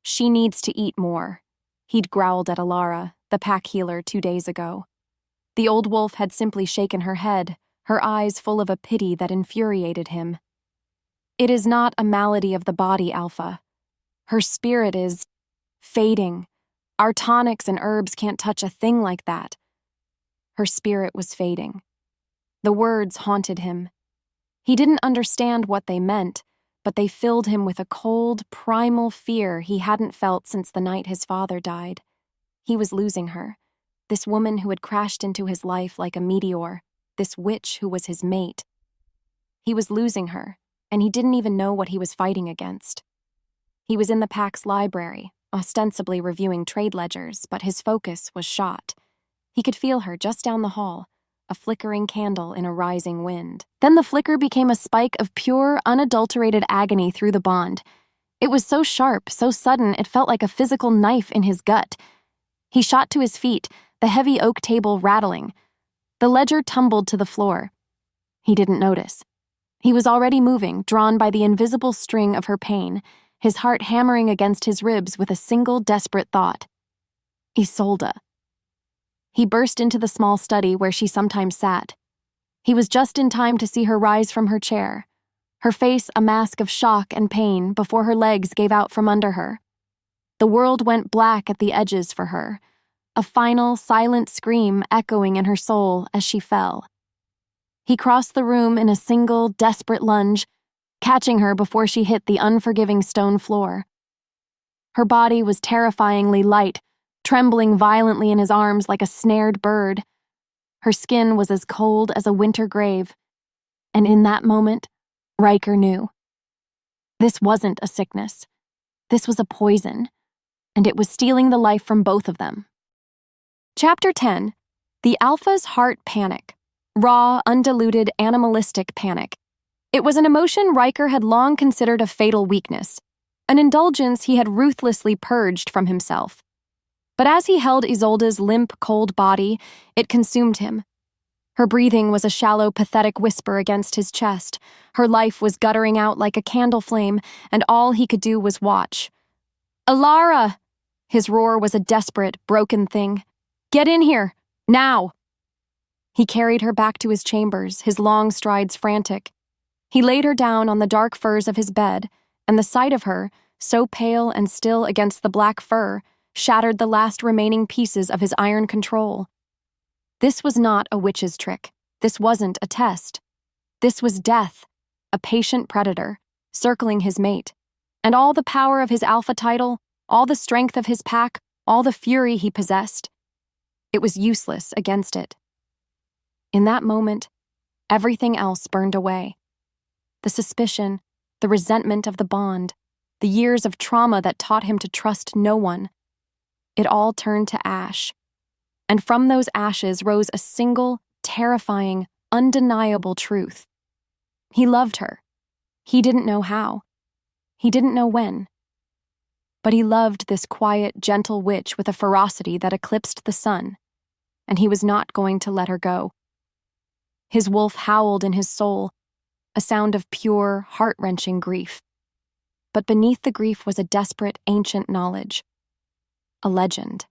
"She needs to eat more," he'd growled at Alara, the pack healer, 2 days ago. The old wolf had simply shaken her head, her eyes full of a pity that infuriated him. "It is not a malady of the body, Alpha. Her spirit is fading. Our tonics and herbs can't touch a thing like that." Her spirit was fading. The words haunted him. He didn't understand what they meant, but they filled him with a cold, primal fear he hadn't felt since the night his father died. He was losing her, this woman who had crashed into his life like a meteor, this witch who was his mate. He was losing her, and he didn't even know what he was fighting against. He was in the pack's library, ostensibly reviewing trade ledgers, but his focus was shot. He could feel her just down the hall, a flickering candle in a rising wind. Then the flicker became a spike of pure, unadulterated agony through the bond. It was so sharp, so sudden, it felt like a physical knife in his gut. He shot to his feet, the heavy oak table rattling. The ledger tumbled to the floor. He didn't notice. He was already moving, drawn by the invisible string of her pain, his heart hammering against his ribs with a single desperate thought. Isolde. He burst into the small study where she sometimes sat. He was just in time to see her rise from her chair, her face a mask of shock and pain before her legs gave out from under her. The world went black at the edges for her, a final, silent scream echoing in her soul as she fell. He crossed the room in a single, desperate lunge, catching her before she hit the unforgiving stone floor. Her body was terrifyingly light, trembling violently in his arms like a snared bird. Her skin was as cold as a winter grave, and in that moment, Riker knew. This wasn't a sickness. This was a poison, and it was stealing the life from both of them. Chapter 10. The Alpha's Heart Panic. Raw, undiluted, animalistic panic. It was an emotion Riker had long considered a fatal weakness, an indulgence he had ruthlessly purged from himself. But as he held Isolde's limp, cold body, it consumed him. Her breathing was a shallow, pathetic whisper against his chest. Her life was guttering out like a candle flame, and all he could do was watch. "Alara!" His roar was a desperate, broken thing. "Get in here! Now!" He carried her back to his chambers, his long strides frantic. He laid her down on the dark furs of his bed, and the sight of her, so pale and still against the black fur, shattered the last remaining pieces of his iron control. This was not a witch's trick. This wasn't a test. This was death, a patient predator, circling his mate. And all the power of his alpha title, all the strength of his pack, all the fury he possessed, it was useless against it. In that moment, everything else burned away. The suspicion, the resentment of the bond, the years of trauma that taught him to trust no one. It all turned to ash. And from those ashes rose a single, terrifying, undeniable truth. He loved her. He didn't know how. He didn't know when. But he loved this quiet, gentle witch with a ferocity that eclipsed the sun, and he was not going to let her go. His wolf howled in his soul, a sound of pure, heart-wrenching grief. But beneath the grief was a desperate, ancient knowledge. A legend.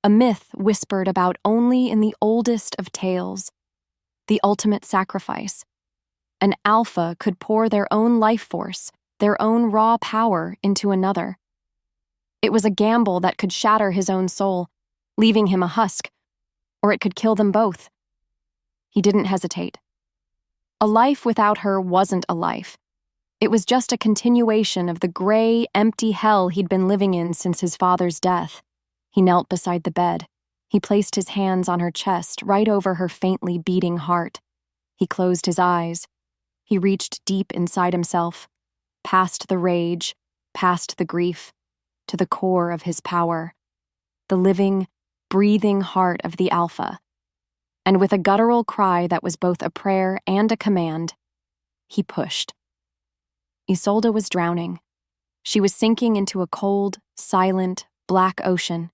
A myth whispered about only in the oldest of tales. The ultimate sacrifice. An alpha could pour their own life force, their own raw power into another. It was a gamble that could shatter his own soul, leaving him a husk, or it could kill them both. He didn't hesitate. A life without her wasn't a life. It was just a continuation of the gray, empty hell he'd been living in since his father's death. He knelt beside the bed. He placed his hands on her chest, right over her faintly beating heart. He closed his eyes. He reached deep inside himself, past the rage, past the grief, to the core of his power, the living, breathing heart of the Alpha. And with a guttural cry that was both a prayer and a command, he pushed. Isolde was drowning. She was sinking into a cold, silent, black ocean.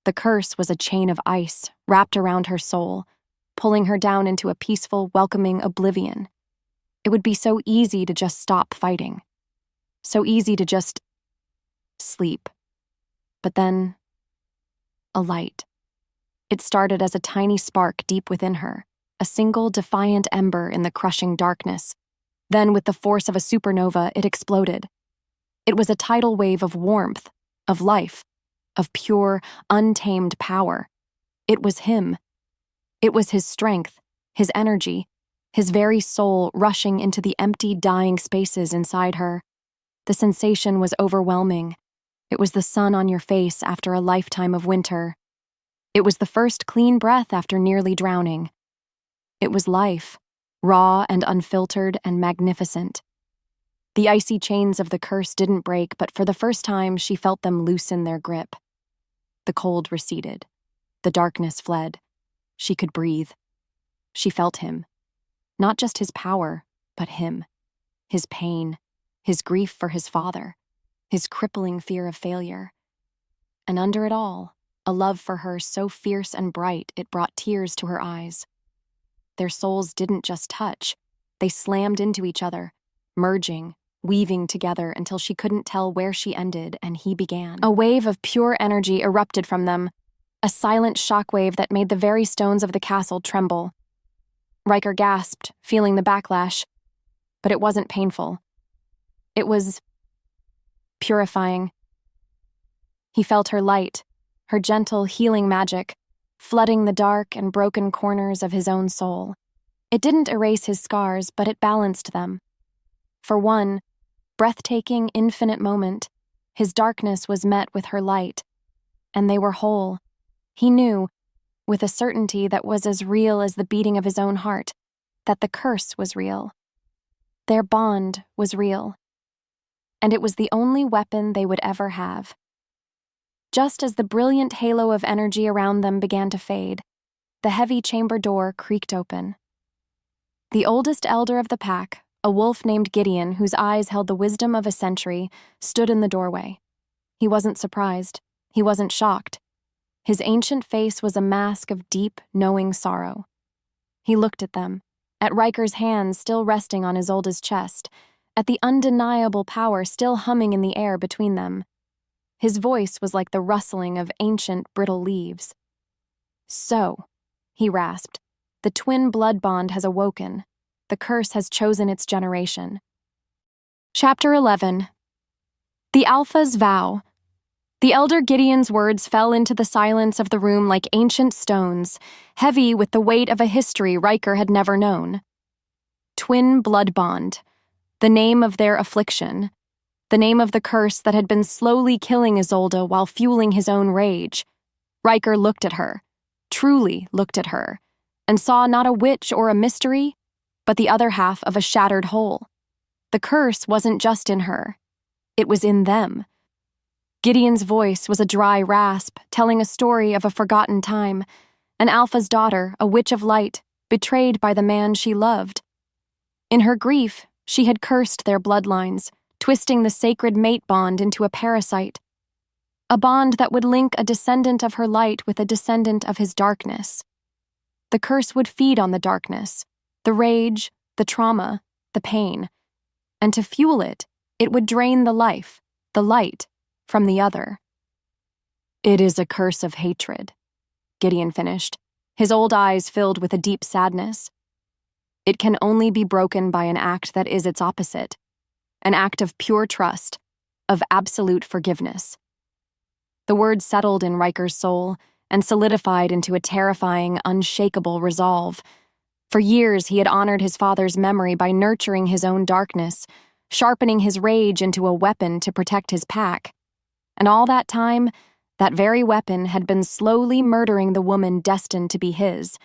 The curse was a chain of ice wrapped around her soul, pulling her down into a peaceful, welcoming oblivion. It would be so easy to just stop fighting. So easy to just sleep. But then, a light. It started as a tiny spark deep within her, a single defiant ember in the crushing darkness. Then, with the force of a supernova, it exploded. It was a tidal wave of warmth, of life, of pure, untamed power. It was him. It was his strength, his energy, his very soul rushing into the empty, dying spaces inside her. The sensation was overwhelming. It was the sun on your face after a lifetime of winter. It was the first clean breath after nearly drowning. It was life, raw and unfiltered and magnificent. The icy chains of the curse didn't break, but for the first time she felt them loosen their grip. The cold receded. The darkness fled. She could breathe. She felt him. Not just his power, but him. His pain, his grief for his father, his crippling fear of failure. And under it all, a love for her so fierce and bright it brought tears to her eyes. Their souls didn't just touch. They slammed into each other, merging, weaving together until she couldn't tell where she ended and he began. A wave of pure energy erupted from them, a silent shockwave that made the very stones of the castle tremble. Riker gasped, feeling the backlash, but it wasn't painful. It was purifying. He felt her light, her gentle healing magic, flooding the dark and broken corners of his own soul. It didn't erase his scars, but it balanced them. For one breathtaking, infinite moment, his darkness was met with her light, and they were whole. He knew, with a certainty that was as real as the beating of his own heart, that the curse was real. Their bond was real, and it was the only weapon they would ever have. Just as the brilliant halo of energy around them began to fade, the heavy chamber door creaked open. The oldest elder of the pack, a wolf named Gideon, whose eyes held the wisdom of a century, stood in the doorway. He wasn't surprised. He wasn't shocked. His ancient face was a mask of deep, knowing sorrow. He looked at them, at Riker's hands still resting on his oldest chest, at the undeniable power still humming in the air between them. His voice was like the rustling of ancient, brittle leaves. "So," he rasped, "the twin blood bond has awoken. The curse has chosen its generation." Chapter 11. The Alpha's Vow. The elder Gideon's words fell into the silence of the room like ancient stones, heavy with the weight of a history Riker had never known. Twin blood bond, the name of their affliction, the name of the curse that had been slowly killing Isolde while fueling his own rage. Riker looked at her, truly looked at her, and saw not a witch or a mystery, but the other half of a shattered whole. The curse wasn't just in her. It was in them. Gideon's voice was a dry rasp, telling a story of a forgotten time, an Alpha's daughter, a witch of light, betrayed by the man she loved. In her grief, she had cursed their bloodlines, twisting the sacred mate bond into a parasite, a bond that would link a descendant of her light with a descendant of his darkness. The curse would feed on the darkness, the rage, the trauma, the pain, and to fuel it, it would drain the life, the light, from the other. "It is a curse of hatred," Gideon finished, his old eyes filled with a deep sadness. "It can only be broken by an act that is its opposite, an act of pure trust, of absolute forgiveness." The words settled in Riker's soul and solidified into a terrifying, unshakable resolve. For years he had honored his father's memory by nurturing his own darkness, sharpening his rage into a weapon to protect his pack. And all that time, that very weapon had been slowly murdering the woman destined to be his.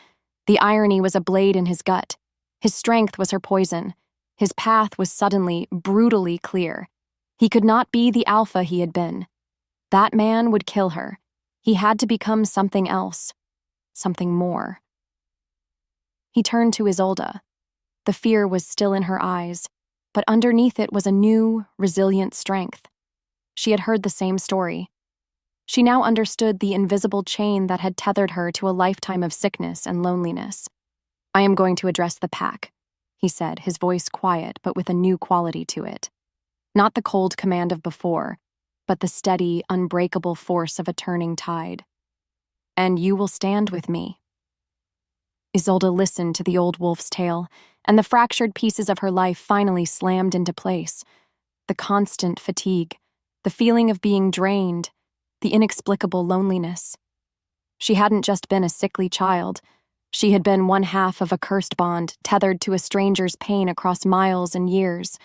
The irony was a blade in his gut. His strength was her poison. His path was suddenly, brutally clear. He could not be the Alpha he had been. That man would kill her. He had to become something else, something more. He turned to Isolde. The fear was still in her eyes, but underneath it was a new, resilient strength. She had heard the same story. She now understood the invisible chain that had tethered her to a lifetime of sickness and loneliness. "I am going to address the pack," he said, his voice quiet but with a new quality to it. Not the cold command of before, but the steady, unbreakable force of a turning tide. "And you will stand with me." Isolde listened to the old wolf's tale, and the fractured pieces of her life finally slammed into place. The constant fatigue, the feeling of being drained, the inexplicable loneliness. She hadn't just been a sickly child. She had been one half of a cursed bond, tethered to a stranger's pain across miles and years.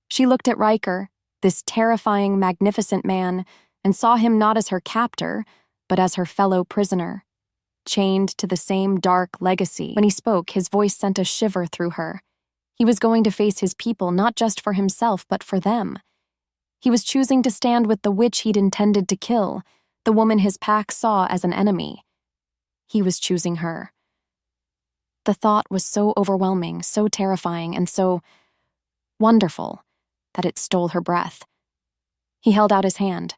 She looked at Riker, this terrifying, magnificent man, and saw him not as her captor, but as her fellow prisoner, chained to the same dark legacy. When he spoke, his voice sent a shiver through her. He was going to face his people, not just for himself, but for them. He was choosing to stand with the witch he'd intended to kill, the woman his pack saw as an enemy. He was choosing her. The thought was so overwhelming, so terrifying, and so wonderful that it stole her breath. He held out his hand,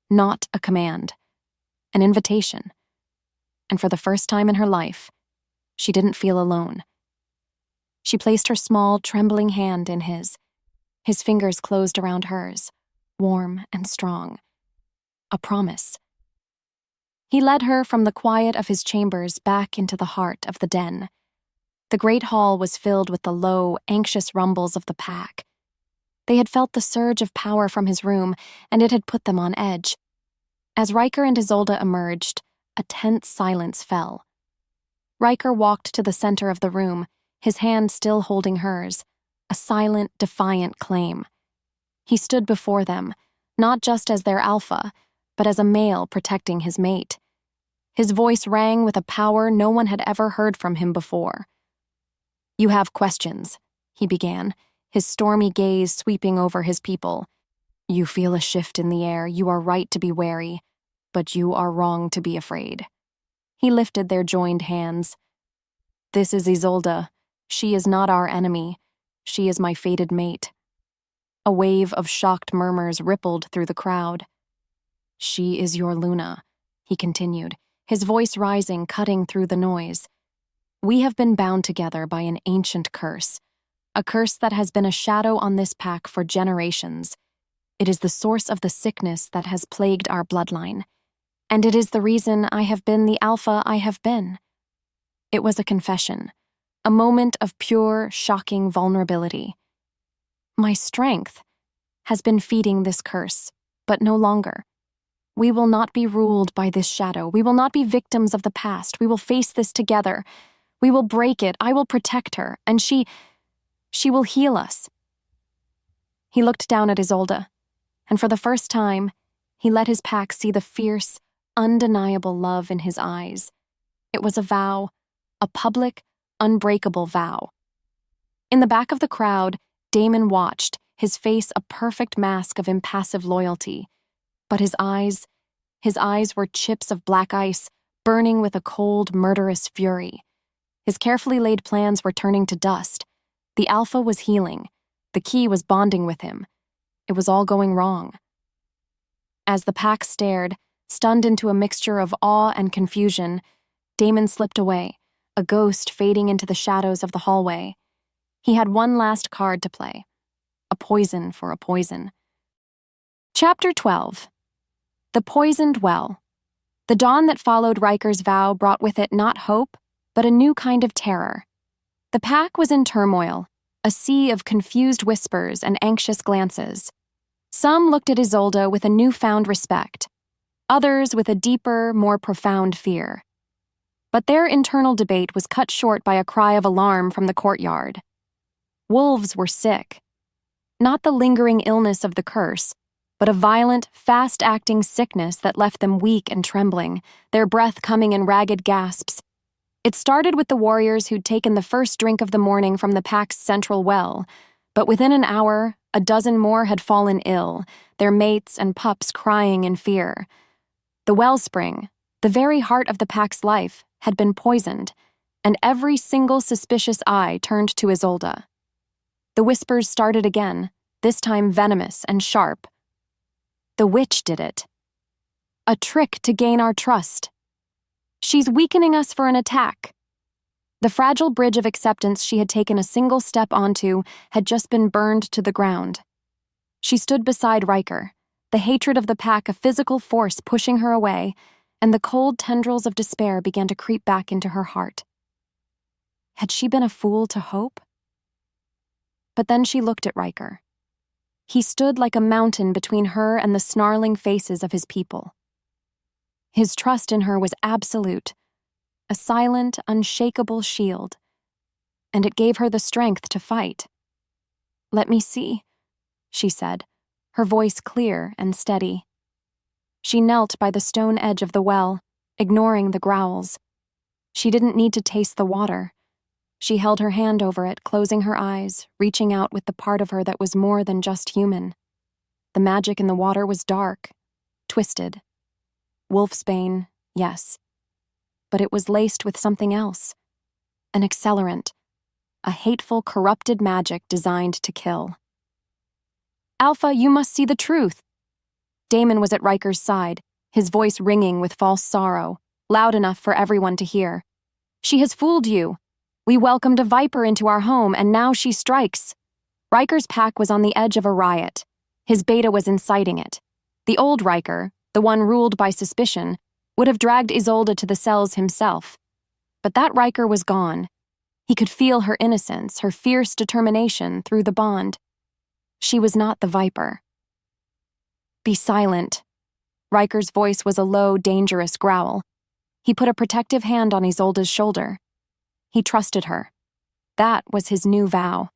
not a command, an invitation. And for the first time in her life, she didn't feel alone. She placed her small, trembling hand in his. His fingers closed around hers, warm and strong. A promise. He led her from the quiet of his chambers back into the heart of the den. The great hall was filled with the low, anxious rumbles of the pack. They had felt the surge of power from his room, and it had put them on edge. As Riker and Isolde emerged, a tense silence fell. Riker walked to the center of the room, his hand still holding hers, a silent, defiant claim. He stood before them, not just as their alpha, but as a male protecting his mate. His voice rang with a power no one had ever heard from him before. "You have questions," he began, his stormy gaze sweeping over his people. "You feel a shift in the air. You are right to be wary, but you are wrong to be afraid." He lifted their joined hands. "This is Isolde. She is not our enemy. She is my fated mate." A wave of shocked murmurs rippled through the crowd. "She is your Luna," he continued, his voice rising, cutting through the noise. "We have been bound together by an ancient curse, a curse that has been a shadow on this pack for generations. It is the source of the sickness that has plagued our bloodline, and it is the reason I have been the alpha I have been." It was a confession, a moment of pure, shocking vulnerability. "My strength has been feeding this curse, but no longer. We will not be ruled by this shadow. We will not be victims of the past. We will face this together. We will break it. I will protect her, and she will heal us." He looked down at Isolde, and for the first time, he let his pack see the fierce, undeniable love in his eyes. It was a vow, a public, unbreakable vow. In the back of the crowd, Damon watched, his face a perfect mask of impassive loyalty. But his eyes were chips of black ice, burning with a cold, murderous fury. His carefully laid plans were turning to dust. The Alpha was healing. The Key was bonding with him. It was all going wrong. As the pack stared, stunned into a mixture of awe and confusion, Damon slipped away, a ghost fading into the shadows of the hallway. He had one last card to play. A poison for a poison. Chapter 12. The Poisoned Well. The dawn that followed Riker's vow brought with it not hope, but a new kind of terror. The pack was in turmoil, a sea of confused whispers and anxious glances. Some looked at Isolde with a newfound respect, others with a deeper, more profound fear. But their internal debate was cut short by a cry of alarm from the courtyard. Wolves were sick. Not the lingering illness of the curse, but a violent, fast-acting sickness that left them weak and trembling, their breath coming in ragged gasps. It started with the warriors who'd taken the first drink of the morning from the pack's central well, but within an hour, a dozen more had fallen ill, their mates and pups crying in fear. The wellspring, the very heart of the pack's life, had been poisoned, and every single suspicious eye turned to Isolde. The whispers started again, this time venomous and sharp. The witch did it. A trick to gain our trust. She's weakening us for an attack. The fragile bridge of acceptance she had taken a single step onto had just been burned to the ground. She stood beside Riker, the hatred of the pack a physical force pushing her away, and the cold tendrils of despair began to creep back into her heart. Had she been a fool to hope? But then she looked at Riker. He stood like a mountain between her and the snarling faces of his people. His trust in her was absolute, a silent, unshakable shield, and it gave her the strength to fight. "Let me see," she said, her voice clear and steady. She knelt by the stone edge of the well, ignoring the growls. She didn't need to taste the water. She held her hand over it, closing her eyes, reaching out with the part of her that was more than just human. The magic in the water was dark, twisted. Wolfsbane, yes. But it was laced with something else. An accelerant. A hateful, corrupted magic designed to kill. Alpha, you must see the truth. Damon was at Riker's side, his voice ringing with false sorrow, loud enough for everyone to hear. She has fooled you. We welcomed a viper into our home, and now she strikes. Riker's pack was on the edge of a riot. His beta was inciting it. The old Riker, the one ruled by suspicion, would have dragged Isolde to the cells himself. But that Riker was gone. He could feel her innocence, her fierce determination through the bond. She was not the viper. Be silent. Riker's voice was a low, dangerous growl. He put a protective hand on Isolde's shoulder. He trusted her. That was his new vow.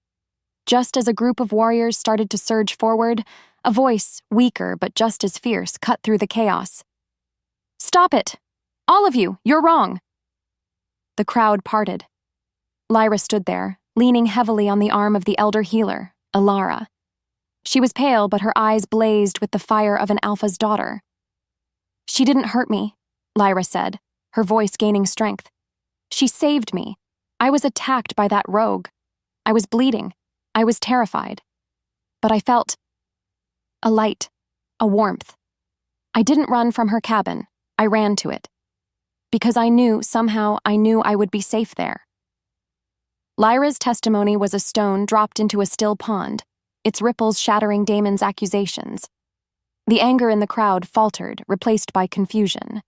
Just as a group of warriors started to surge forward, a voice, weaker but just as fierce, cut through the chaos. Stop it! All of you, you're wrong! The crowd parted. Lyra stood there, leaning heavily on the arm of the elder healer, Alara. She was pale, but her eyes blazed with the fire of an Alpha's daughter. She didn't hurt me, Lyra said, her voice gaining strength. She saved me. I was attacked by that rogue. I was bleeding. I was terrified. But I felt a light, a warmth. I didn't run from her cabin. I ran to it. Because somehow I knew I would be safe there. Lyra's testimony was a stone dropped into a still pond, its ripples shattering Damon's accusations. The anger in the crowd faltered, replaced by confusion.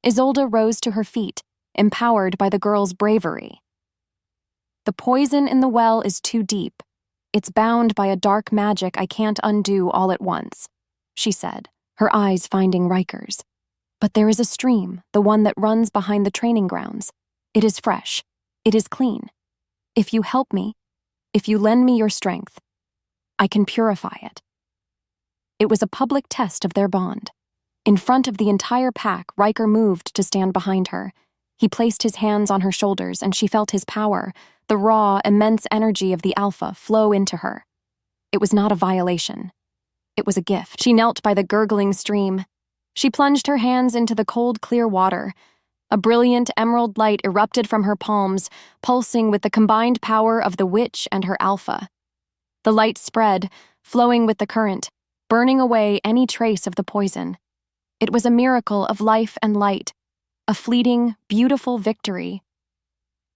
Isolde rose to her feet, empowered by the girl's bravery. The poison in the well is too deep. It's bound by a dark magic I can't undo all at once, she said, her eyes finding Riker's. But there is a stream, the one that runs behind the training grounds. It is fresh. It is clean. If you help me, if you lend me your strength, I can purify it. It was a public test of their bond. In front of the entire pack, Riker moved to stand behind her. He placed his hands on her shoulders, and she felt his power, the raw, immense energy of the Alpha, flow into her. It was not a violation. It was a gift. She knelt by the gurgling stream. She plunged her hands into the cold, clear water. A brilliant emerald light erupted from her palms, pulsing with the combined power of the witch and her Alpha. The light spread, flowing with the current, burning away any trace of the poison. It was a miracle of life and light, a fleeting, beautiful victory.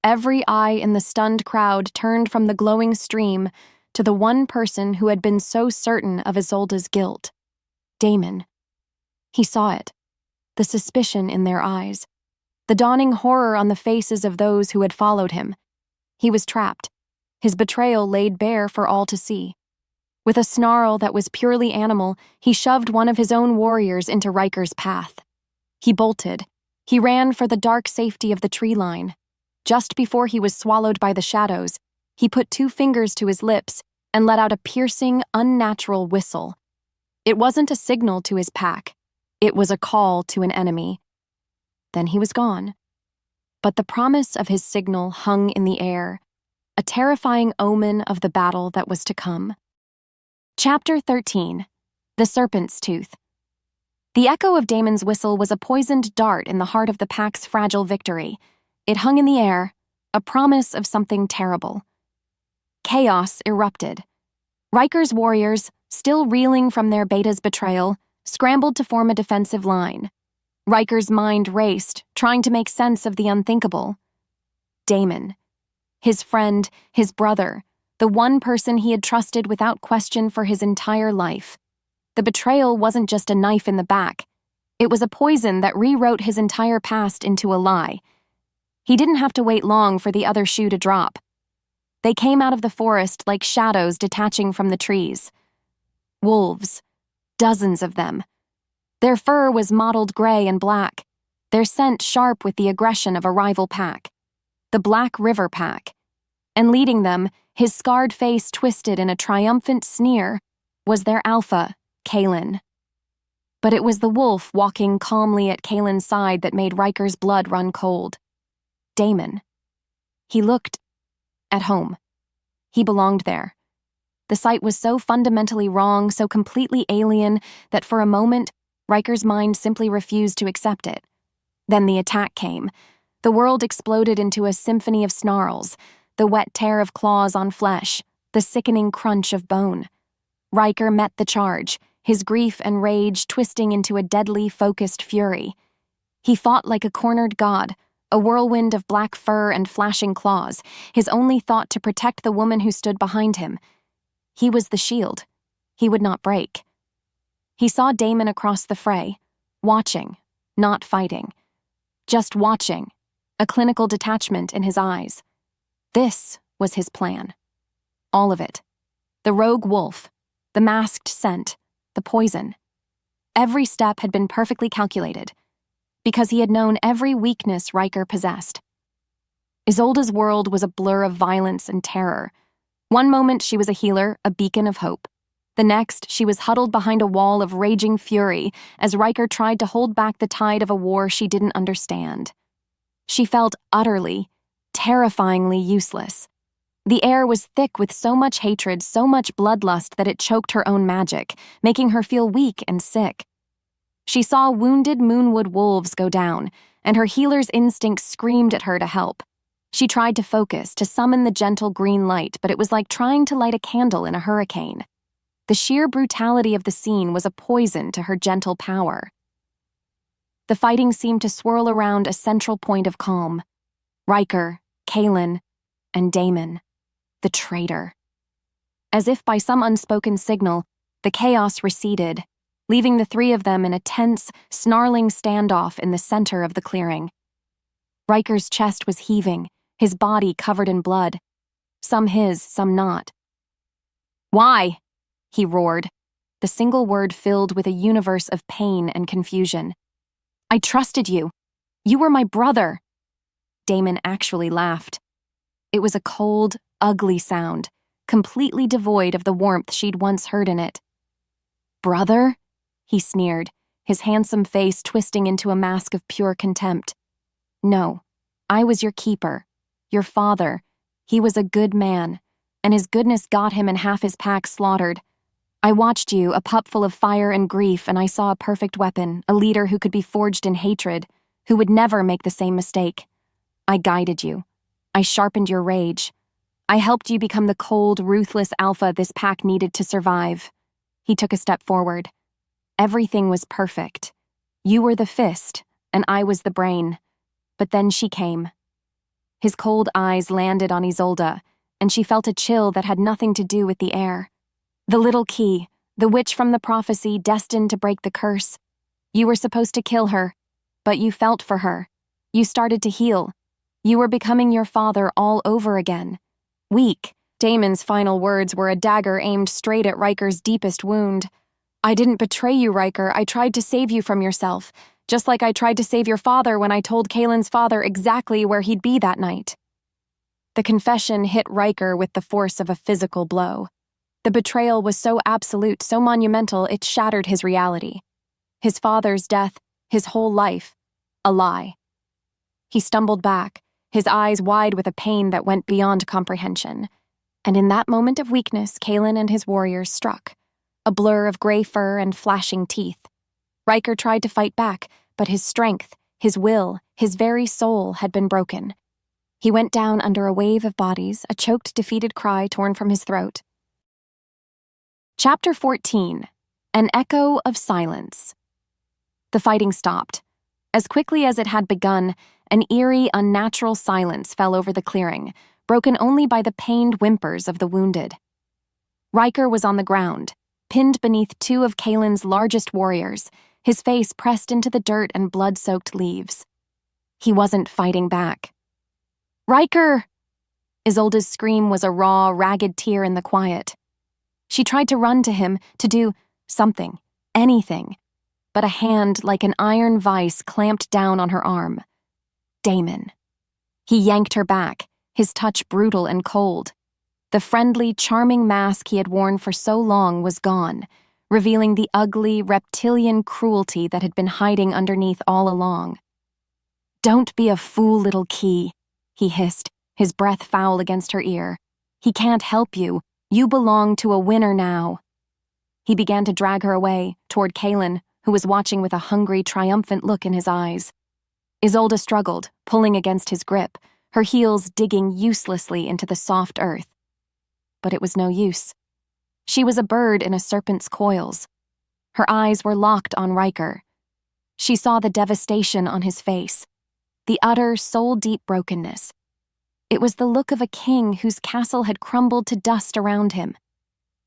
Every eye in the stunned crowd turned from the glowing stream to the one person who had been so certain of Isolde's guilt. Damon. He saw it, the suspicion in their eyes, the dawning horror on the faces of those who had followed him. He was trapped, his betrayal laid bare for all to see. With a snarl that was purely animal, he shoved one of his own warriors into Riker's path. He bolted. He ran for the dark safety of the tree line. Just before he was swallowed by the shadows, he put 2 fingers to his lips and let out a piercing, unnatural whistle. It wasn't a signal to his pack. It was a call to an enemy. Then he was gone. But the promise of his signal hung in the air, a terrifying omen of the battle that was to come. Chapter 13. The Serpent's Tooth. The echo of Damon's whistle was a poisoned dart in the heart of the pack's fragile victory. It hung in the air, a promise of something terrible. Chaos erupted. Riker's warriors, still reeling from their beta's betrayal, scrambled to form a defensive line. Riker's mind raced, trying to make sense of the unthinkable. Damon. His friend, his brother, the one person he had trusted without question for his entire life. The betrayal wasn't just a knife in the back. It was a poison that rewrote his entire past into a lie. He didn't have to wait long for the other shoe to drop. They came out of the forest like shadows detaching from the trees. Wolves. Dozens of them. Their fur was mottled gray and black, their scent sharp with the aggression of a rival pack. The Black River Pack. And leading them, his scarred face twisted in a triumphant sneer, was their alpha, Kalen. But it was the wolf walking calmly at Kalen's side that made Riker's blood run cold. Damon. He looked At home. He belonged there. The site was so fundamentally wrong, so completely alien, that for a moment, Riker's mind simply refused to accept it. Then the attack came. The world exploded into a symphony of snarls, the wet tear of claws on flesh, the sickening crunch of bone. Riker met the charge, his grief and rage twisting into a deadly, focused fury. He fought like a cornered god, a whirlwind of black fur and flashing claws, his only thought to protect the woman who stood behind him. He was the shield. He would not break. He saw Damon across the fray, watching, not fighting. Just watching, a clinical detachment in his eyes. This was his plan. All of it. The rogue wolf, the masked scent, the poison. Every step had been perfectly calculated, because he had known every weakness Riker possessed. Isolde's world was a blur of violence and terror. One moment she was a healer, a beacon of hope. The next, she was huddled behind a wall of raging fury as Riker tried to hold back the tide of a war she didn't understand. She felt utterly, terrifyingly useless. The air was thick with so much hatred, so much bloodlust that it choked her own magic, making her feel weak and sick. She saw wounded Moonwood wolves go down, and her healer's instinct screamed at her to help. She tried to focus, to summon the gentle green light, but it was like trying to light a candle in a hurricane. The sheer brutality of the scene was a poison to her gentle power. The fighting seemed to swirl around a central point of calm. Riker, Kaelin, and Damon, the traitor. As if by some unspoken signal, the chaos receded, leaving the three of them in a tense, snarling standoff in the center of the clearing. Riker's chest was heaving, his body covered in blood. Some his, some not. "Why?" he roared, the single word filled with a universe of pain and confusion. "I trusted you. You were my brother." Damon actually laughed. It was a cold, ugly sound, completely devoid of the warmth she'd once heard in it. "Brother?" he sneered, his handsome face twisting into a mask of pure contempt. "No, I was your keeper, your father. He was a good man, and his goodness got him and half his pack slaughtered. I watched you, a pup full of fire and grief, and I saw a perfect weapon, a leader who could be forged in hatred, who would never make the same mistake. I guided you. I sharpened your rage. I helped you become the cold, ruthless alpha this pack needed to survive." He took a step forward. "Everything was perfect. You were the fist, and I was the brain. But then she came." His cold eyes landed on Isolde, and she felt a chill that had nothing to do with the air. The little key, the witch from the prophecy destined to break the curse. You were supposed to kill her, but you felt for her. You started to heal. You were becoming your father all over again. Weak. Damon's final words were a dagger aimed straight at Riker's deepest wound. "I didn't betray you, Riker. I tried to save you from yourself, just like I tried to save your father when I told Kaelin's father exactly where he'd be that night." The confession hit Riker with the force of a physical blow. The betrayal was so absolute, so monumental, it shattered his reality. His father's death, his whole life, a lie. He stumbled back, his eyes wide with a pain that went beyond comprehension. And in that moment of weakness, Kaelin and his warriors struck, a blur of gray fur and flashing teeth. Riker tried to fight back, but his strength, his will, his very soul had been broken. He went down under a wave of bodies, a choked, defeated cry torn from his throat. Chapter 14. An Echo of Silence. The fighting stopped. As quickly as it had begun, an eerie, unnatural silence fell over the clearing, broken only by the pained whimpers of the wounded. Riker was on the ground, pinned beneath two of Kaelin's largest warriors, his face pressed into the dirt and blood-soaked leaves. He wasn't fighting back. "Riker!" Isolde's scream was a raw, ragged tear in the quiet. She tried to run to him, to do something, anything, but a hand like an iron vice clamped down on her arm. Damon. He yanked her back, his touch brutal and cold. The friendly, charming mask he had worn for so long was gone, revealing the ugly, reptilian cruelty that had been hiding underneath all along. "Don't be a fool, little Key," he hissed, his breath foul against her ear. "He can't help you. You belong to a winner now." He began to drag her away, toward Kaelin, who was watching with a hungry, triumphant look in his eyes. Isolde struggled, pulling against his grip, her heels digging uselessly into the soft earth. But it was no use. She was a bird in a serpent's coils. Her eyes were locked on Riker. She saw the devastation on his face, the utter, soul-deep brokenness. It was the look of a king whose castle had crumbled to dust around him.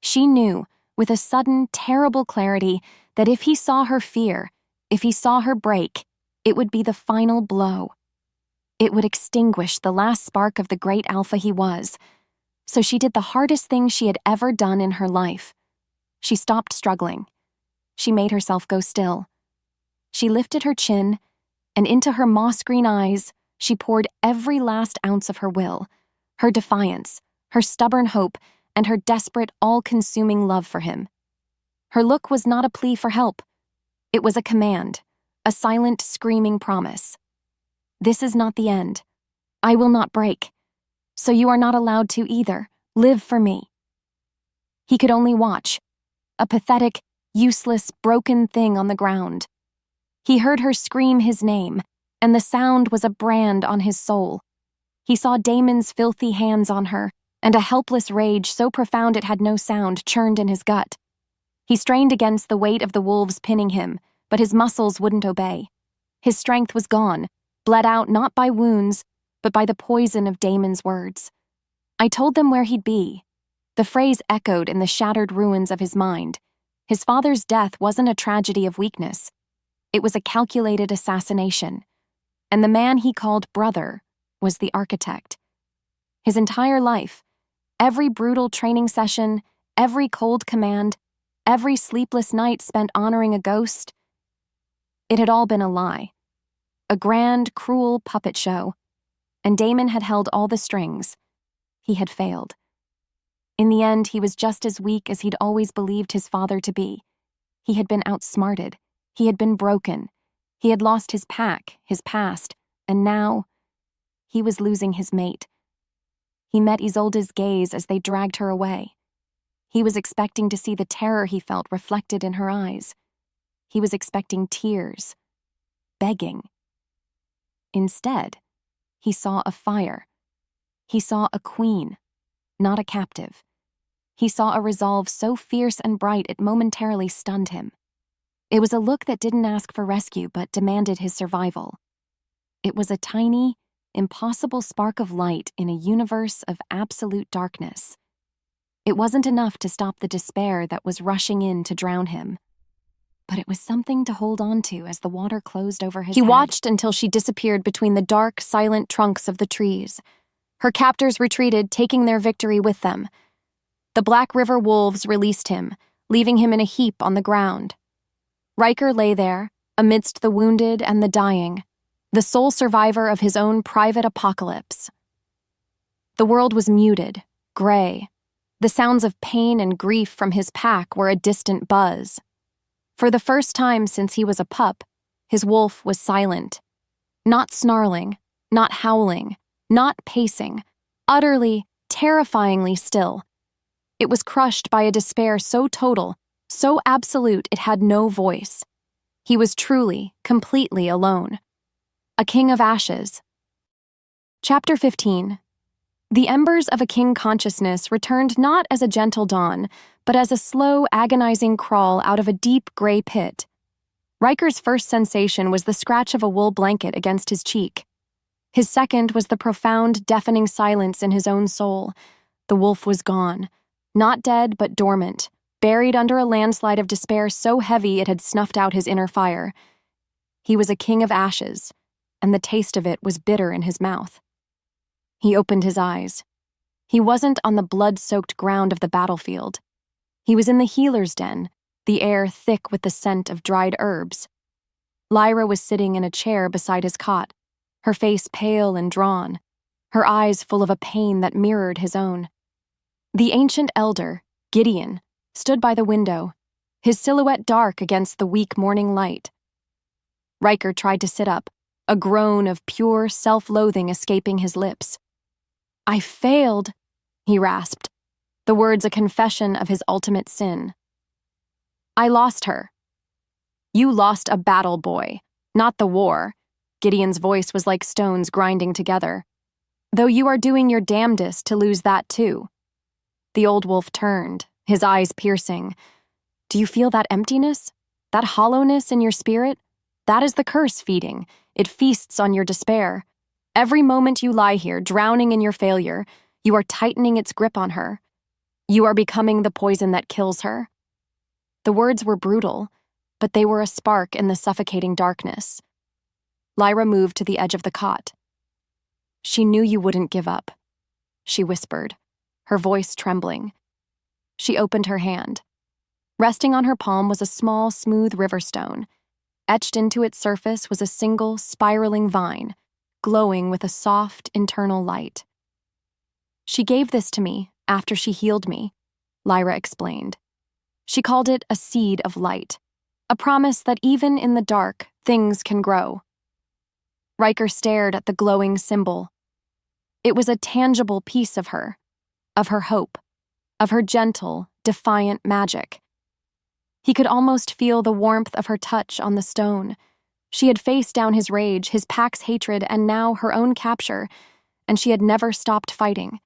She knew, with a sudden, terrible clarity, that if he saw her fear, if he saw her break, it would be the final blow. It would extinguish the last spark of the great alpha he was. So she did the hardest thing she had ever done in her life. She stopped struggling. She made herself go still. She lifted her chin, and into her moss-green eyes, she poured every last ounce of her will, her defiance, her stubborn hope, and her desperate, all-consuming love for him. Her look was not a plea for help. It was a command, a silent, screaming promise. "This is not the end. I will not break. So you are not allowed to either. Live for me." He could only watch, a pathetic, useless, broken thing on the ground. He heard her scream his name, and the sound was a brand on his soul. He saw Damon's filthy hands on her, and a helpless rage so profound it had no sound churned in his gut. He strained against the weight of the wolves pinning him, but his muscles wouldn't obey. His strength was gone, bled out not by wounds, but by the poison of Damon's words. "I told them where he'd be." The phrase echoed in the shattered ruins of his mind. His father's death wasn't a tragedy of weakness. It was a calculated assassination. And the man he called brother was the architect. His entire life, every brutal training session, every cold command, every sleepless night spent honoring a ghost, it had all been a lie. A grand, cruel puppet show. And Damon had held all the strings. He had failed. In the end, he was just as weak as he'd always believed his father to be. He had been outsmarted. He had been broken. He had lost his pack, his past, and now he was losing his mate. He met Isolde's gaze as they dragged her away. He was expecting to see the terror he felt reflected in her eyes. He was expecting tears, begging. Instead, he saw a fire. He saw a queen, not a captive. He saw a resolve so fierce and bright it momentarily stunned him. It was a look that didn't ask for rescue but demanded his survival. It was a tiny, impossible spark of light in a universe of absolute darkness. It wasn't enough to stop the despair that was rushing in to drown him. But it was something to hold on to as the water closed over his head. He watched until she disappeared between the dark, silent trunks of the trees. Her captors retreated, taking their victory with them. The Black River wolves released him, leaving him in a heap on the ground. Riker lay there, amidst the wounded and the dying, the sole survivor of his own private apocalypse. The world was muted, gray. The sounds of pain and grief from his pack were a distant buzz. For the first time since he was a pup, his wolf was silent. Not snarling, not howling, not pacing, utterly, terrifyingly still. It was crushed by a despair so total, so absolute it had no voice. He was truly, completely alone. A king of ashes. Chapter 15. The embers of a king consciousness returned not as a gentle dawn, but as a slow, agonizing crawl out of a deep gray pit. Riker's first sensation was the scratch of a wool blanket against his cheek. His second was the profound, deafening silence in his own soul. The wolf was gone. Not dead, but dormant, buried under a landslide of despair so heavy it had snuffed out his inner fire. He was a king of ashes, and the taste of it was bitter in his mouth. He opened his eyes. He wasn't on the blood-soaked ground of the battlefield. He was in the healer's den, the air thick with the scent of dried herbs. Lyra was sitting in a chair beside his cot, her face pale and drawn, her eyes full of a pain that mirrored his own. The ancient elder, Gideon, stood by the window, his silhouette dark against the weak morning light. Riker tried to sit up, a groan of pure self-loathing escaping his lips. I failed, he rasped, the words a confession of his ultimate sin. I lost her. You lost a battle, boy, not the war. Gideon's voice was like stones grinding together. Though you are doing your damnedest to lose that too. The old wolf turned, his eyes piercing. Do you feel that emptiness? That hollowness in your spirit? That is the curse feeding. It feasts on your despair. Every moment you lie here, drowning in your failure, you are tightening its grip on her. You are becoming the poison that kills her. The words were brutal, but they were a spark in the suffocating darkness. Lyra moved to the edge of the cot. She knew you wouldn't give up, she whispered, her voice trembling. She opened her hand. Resting on her palm was a small, smooth river stone. Etched into its surface was a single, spiraling vine, glowing with a soft, internal light. She gave this to me after she healed me, Lyra explained. She called it a seed of light, a promise that even in the dark, things can grow. Riker stared at the glowing symbol. It was a tangible piece of her hope, of her gentle, defiant magic. He could almost feel the warmth of her touch on the stone. She had faced down his rage, his pack's hatred, and now her own capture, and she had never stopped fighting.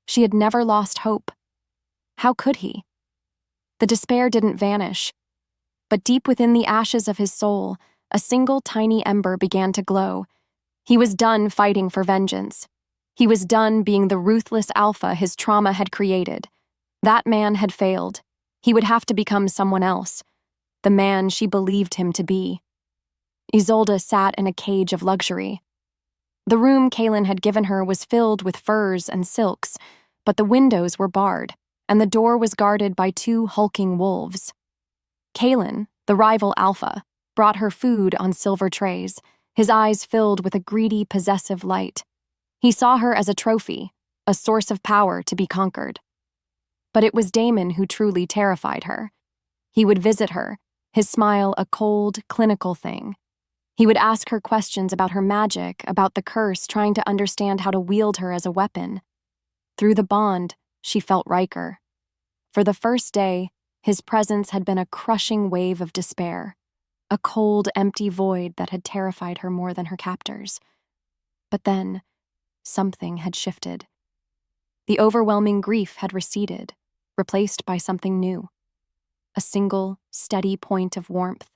She had never lost hope. How could he? The despair didn't vanish, but deep within the ashes of his soul, a single tiny ember began to glow. He was done fighting for vengeance. He was done being the ruthless alpha his trauma had created. That man had failed. He would have to become someone else, the man she believed him to be. Isolde sat in a cage of luxury. The room Kaelin had given her was filled with furs and silks, but the windows were barred, and the door was guarded by 2 hulking wolves. Kaelin, the rival alpha, brought her food on silver trays, his eyes filled with a greedy, possessive light. He saw her as a trophy, a source of power to be conquered. But it was Damon who truly terrified her. He would visit her, his smile a cold, clinical thing. He would ask her questions about her magic, about the curse, trying to understand how to wield her as a weapon. Through the bond, she felt Riker. For the first day, his presence had been a crushing wave of despair, a cold, empty void that had terrified her more than her captors. But then, something had shifted. The overwhelming grief had receded, replaced by something new. A single, steady point of warmth.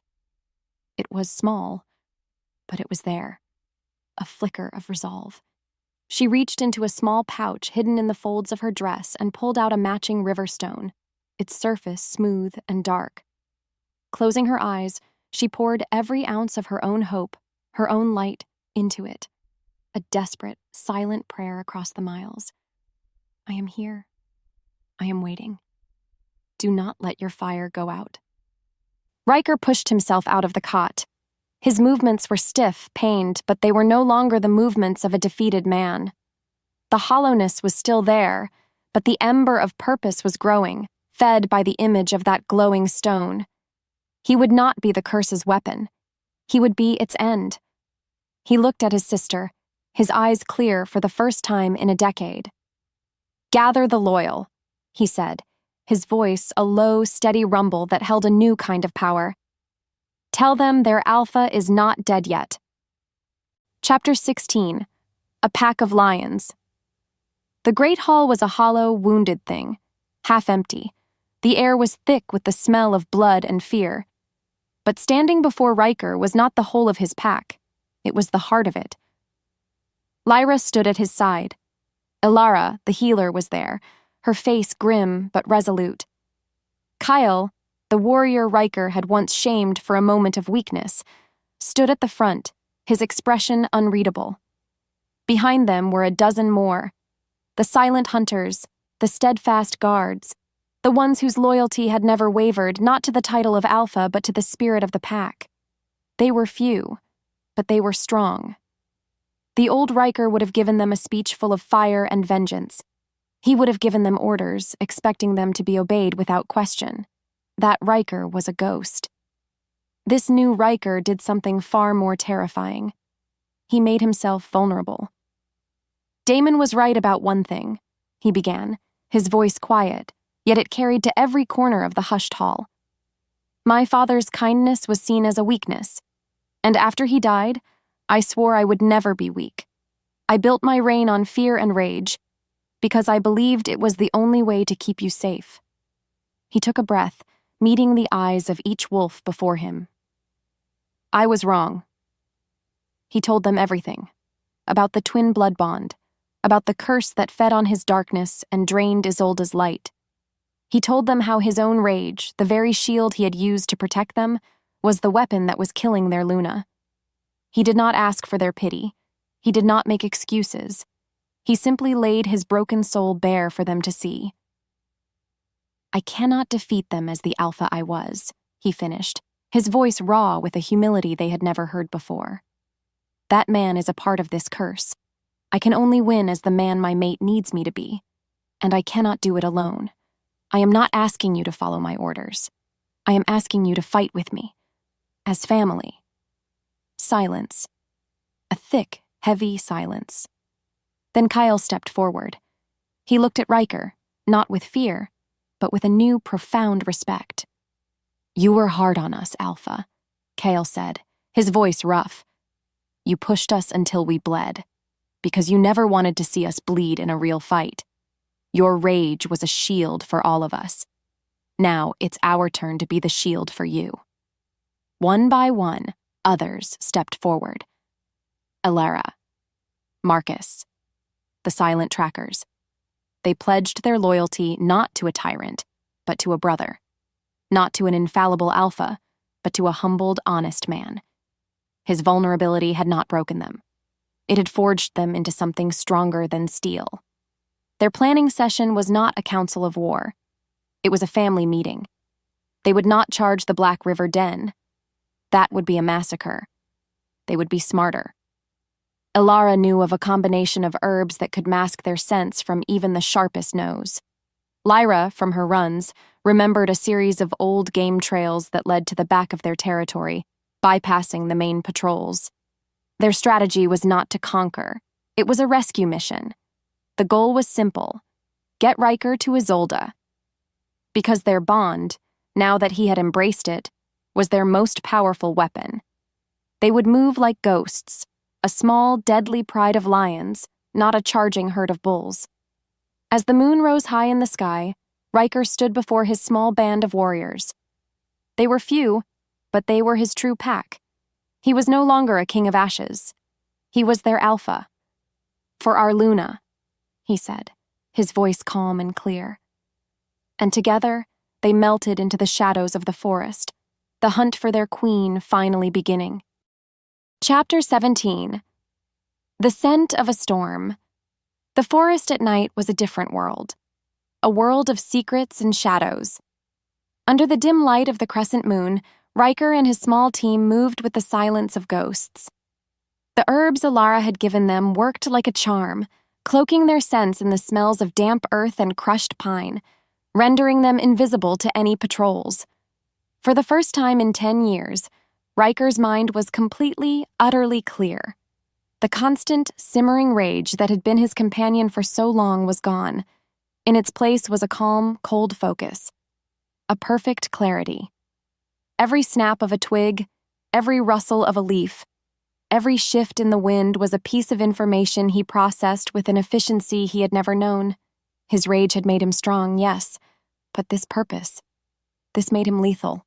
It was small, but it was there. A flicker of resolve. She reached into a small pouch hidden in the folds of her dress and pulled out a matching river stone, its surface smooth and dark. Closing her eyes, she poured every ounce of her own hope, her own light, into it. A desperate, silent prayer across the miles. I am here. I am waiting. Do not let your fire go out. Riker pushed himself out of the cot. His movements were stiff, pained, but they were no longer the movements of a defeated man. The hollowness was still there, but the ember of purpose was growing, fed by the image of that glowing stone. He would not be the curse's weapon. He would be its end. He looked at his sister, his eyes clear for the first time in a decade. Gather the loyal, he said, his voice a low, steady rumble that held a new kind of power. Tell them their alpha is not dead yet. Chapter 16. A Pack of Lions. The great hall was a hollow, wounded thing, half empty. The air was thick with the smell of blood and fear. But standing before Riker was not the whole of his pack. It was the heart of it. Lyra stood at his side. Ilara, the healer, was there, her face grim but resolute. Kyle, the warrior Riker had once shamed for a moment of weakness, stood at the front, his expression unreadable. Behind them were a dozen more, the silent hunters, the steadfast guards, the ones whose loyalty had never wavered, not to the title of Alpha, but to the spirit of the pack. They were few, but they were strong. The old Riker would have given them a speech full of fire and vengeance. He would have given them orders, expecting them to be obeyed without question. That Riker was a ghost. This new Riker did something far more terrifying. He made himself vulnerable. Damon was right about one thing, he began, his voice quiet, yet it carried to every corner of the hushed hall. My father's kindness was seen as a weakness, and after he died, I swore I would never be weak. I built my reign on fear and rage, because I believed it was the only way to keep you safe. He took a breath, meeting the eyes of each wolf before him. I was wrong. He told them everything, about the twin blood bond, about the curse that fed on his darkness and drained Isolde's light. He told them how his own rage, the very shield he had used to protect them, was the weapon that was killing their Luna. He did not ask for their pity. He did not make excuses. He simply laid his broken soul bare for them to see. I cannot defeat them as the alpha I was, he finished, his voice raw with a humility they had never heard before. That man is a part of this curse. I can only win as the man my mate needs me to be, and I cannot do it alone. I am not asking you to follow my orders. I am asking you to fight with me, as family. Silence. A thick, heavy silence. Then Kyle stepped forward. He looked at Riker, not with fear, but with a new, profound respect. You were hard on us, Alpha, Kyle said, his voice rough. You pushed us until we bled, because you never wanted to see us bleed in a real fight. Your rage was a shield for all of us. Now it's our turn to be the shield for you. One by one, others stepped forward. Elara, Marcus, the silent trackers. They pledged their loyalty not to a tyrant, but to a brother. Not to an infallible alpha, but to a humbled, honest man. His vulnerability had not broken them. It had forged them into something stronger than steel. Their planning session was not a council of war. It was a family meeting. They would not charge the Black River Den. That would be a massacre. They would be smarter. Elara knew of a combination of herbs that could mask their scents from even the sharpest nose. Lyra, from her runs, remembered a series of old game trails that led to the back of their territory, bypassing the main patrols. Their strategy was not to conquer. It was a rescue mission. The goal was simple: get Riker to Isolde. Because their bond, now that he had embraced it, was their most powerful weapon. They would move like ghosts, a small, deadly pride of lions, not a charging herd of bulls. As the moon rose high in the sky, Riker stood before his small band of warriors. They were few, but they were his true pack. He was no longer a king of ashes. He was their alpha. For our Luna, he said, his voice calm and clear. And together, they melted into the shadows of the forest, the hunt for their queen finally beginning. Chapter 17. The Scent of a Storm. The forest at night was a different world. A world of secrets and shadows. Under the dim light of the crescent moon, Riker and his small team moved with the silence of ghosts. The herbs Elara had given them worked like a charm, cloaking their scents in the smells of damp earth and crushed pine, rendering them invisible to any patrols. For the first time in 10 years, Riker's mind was completely, utterly clear. The constant, simmering rage that had been his companion for so long was gone. In its place was a calm, cold focus. A perfect clarity. Every snap of a twig, every rustle of a leaf, every shift in the wind was a piece of information he processed with an efficiency he had never known. His rage had made him strong, yes, but this purpose, this made him lethal.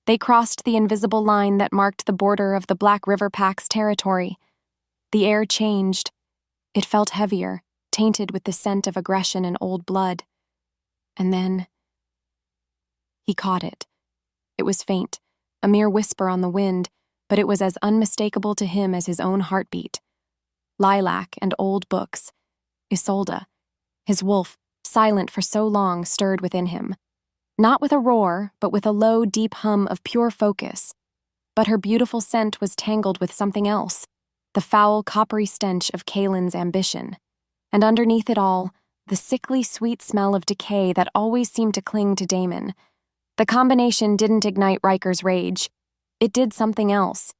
They crossed the invisible line that marked the border of the Black River Pack's territory. The air changed. It felt heavier, tainted with the scent of aggression and old blood. And then he caught it. It was faint, a mere whisper on the wind, but it was as unmistakable to him as his own heartbeat. Lilac and old books. Isolde, his wolf, silent for so long, stirred within him. Not with a roar, but with a low, deep hum of pure focus. But her beautiful scent was tangled with something else, the foul, coppery stench of Kalen's ambition. And underneath it all, the sickly, sweet smell of decay that always seemed to cling to Damon. The combination didn't ignite Riker's rage. It did something else.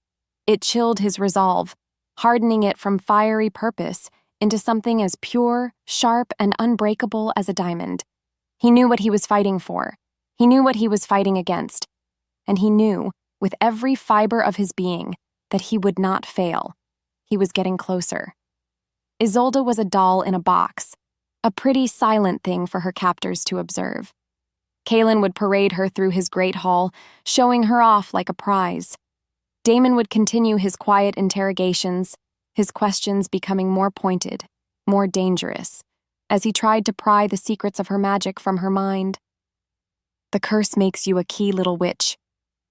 It chilled his resolve, hardening it from fiery purpose into something as pure, sharp, and unbreakable as a diamond. He knew what he was fighting for. He knew what he was fighting against. And he knew, with every fiber of his being, that he would not fail. He was getting closer. Isolde was a doll in a box, a pretty silent thing for her captors to observe. Kaelin would parade her through his great hall, showing her off like a prize. Damon would continue his quiet interrogations, his questions becoming more pointed, more dangerous, as he tried to pry the secrets of her magic from her mind. "The curse makes you a key little witch,"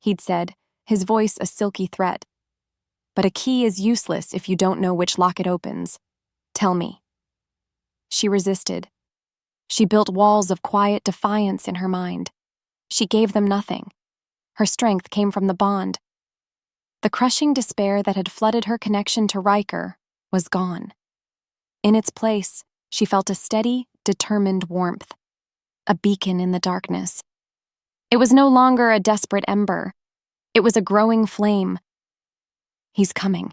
he'd said, his voice a silky threat. "But a key is useless if you don't know which lock it opens. Tell me." She resisted. She built walls of quiet defiance in her mind. She gave them nothing. Her strength came from the bond. The crushing despair that had flooded her connection to Riker was gone. In its place, she felt a steady, determined warmth, a beacon in the darkness. It was no longer a desperate ember. It was a growing flame. He's coming.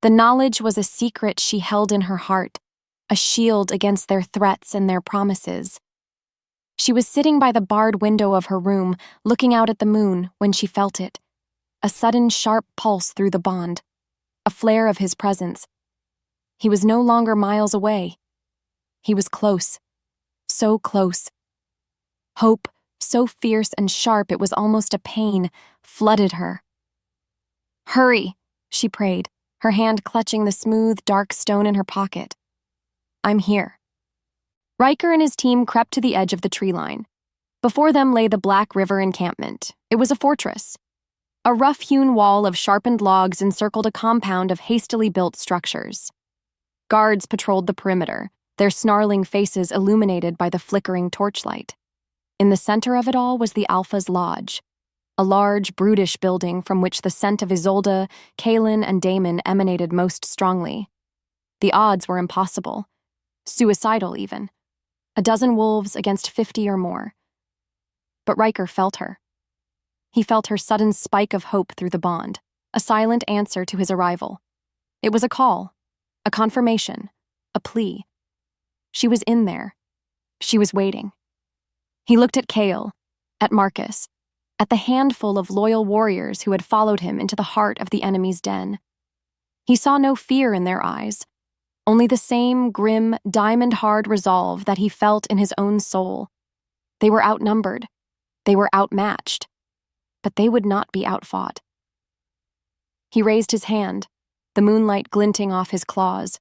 The knowledge was a secret she held in her heart, a shield against their threats and their promises. She was sitting by the barred window of her room, looking out at the moon, when she felt it. A sudden sharp pulse through the bond, a flare of his presence. He was no longer miles away. He was close, so close. Hope, so fierce and sharp it was almost a pain, flooded her. "Hurry," she prayed, her hand clutching the smooth, dark stone in her pocket. "I'm here." Riker and his team crept to the edge of the tree line. Before them lay the Black River encampment. It was a fortress. A rough-hewn wall of sharpened logs encircled a compound of hastily built structures. Guards patrolled the perimeter, their snarling faces illuminated by the flickering torchlight. In the center of it all was the Alpha's lodge, a large, brutish building from which the scent of Isolde, Kaelin, and Damon emanated most strongly. The odds were impossible. Suicidal, even. A dozen wolves against 50 or more. But Riker felt her. He felt her sudden spike of hope through the bond, a silent answer to his arrival. It was a call, a confirmation, a plea. She was in there. She was waiting. He looked at Kael, at Marcus, at the handful of loyal warriors who had followed him into the heart of the enemy's den. He saw no fear in their eyes, only the same grim, diamond-hard resolve that he felt in his own soul. They were outnumbered. They were outmatched. But they would not be outfought. He raised his hand, the moonlight glinting off his claws.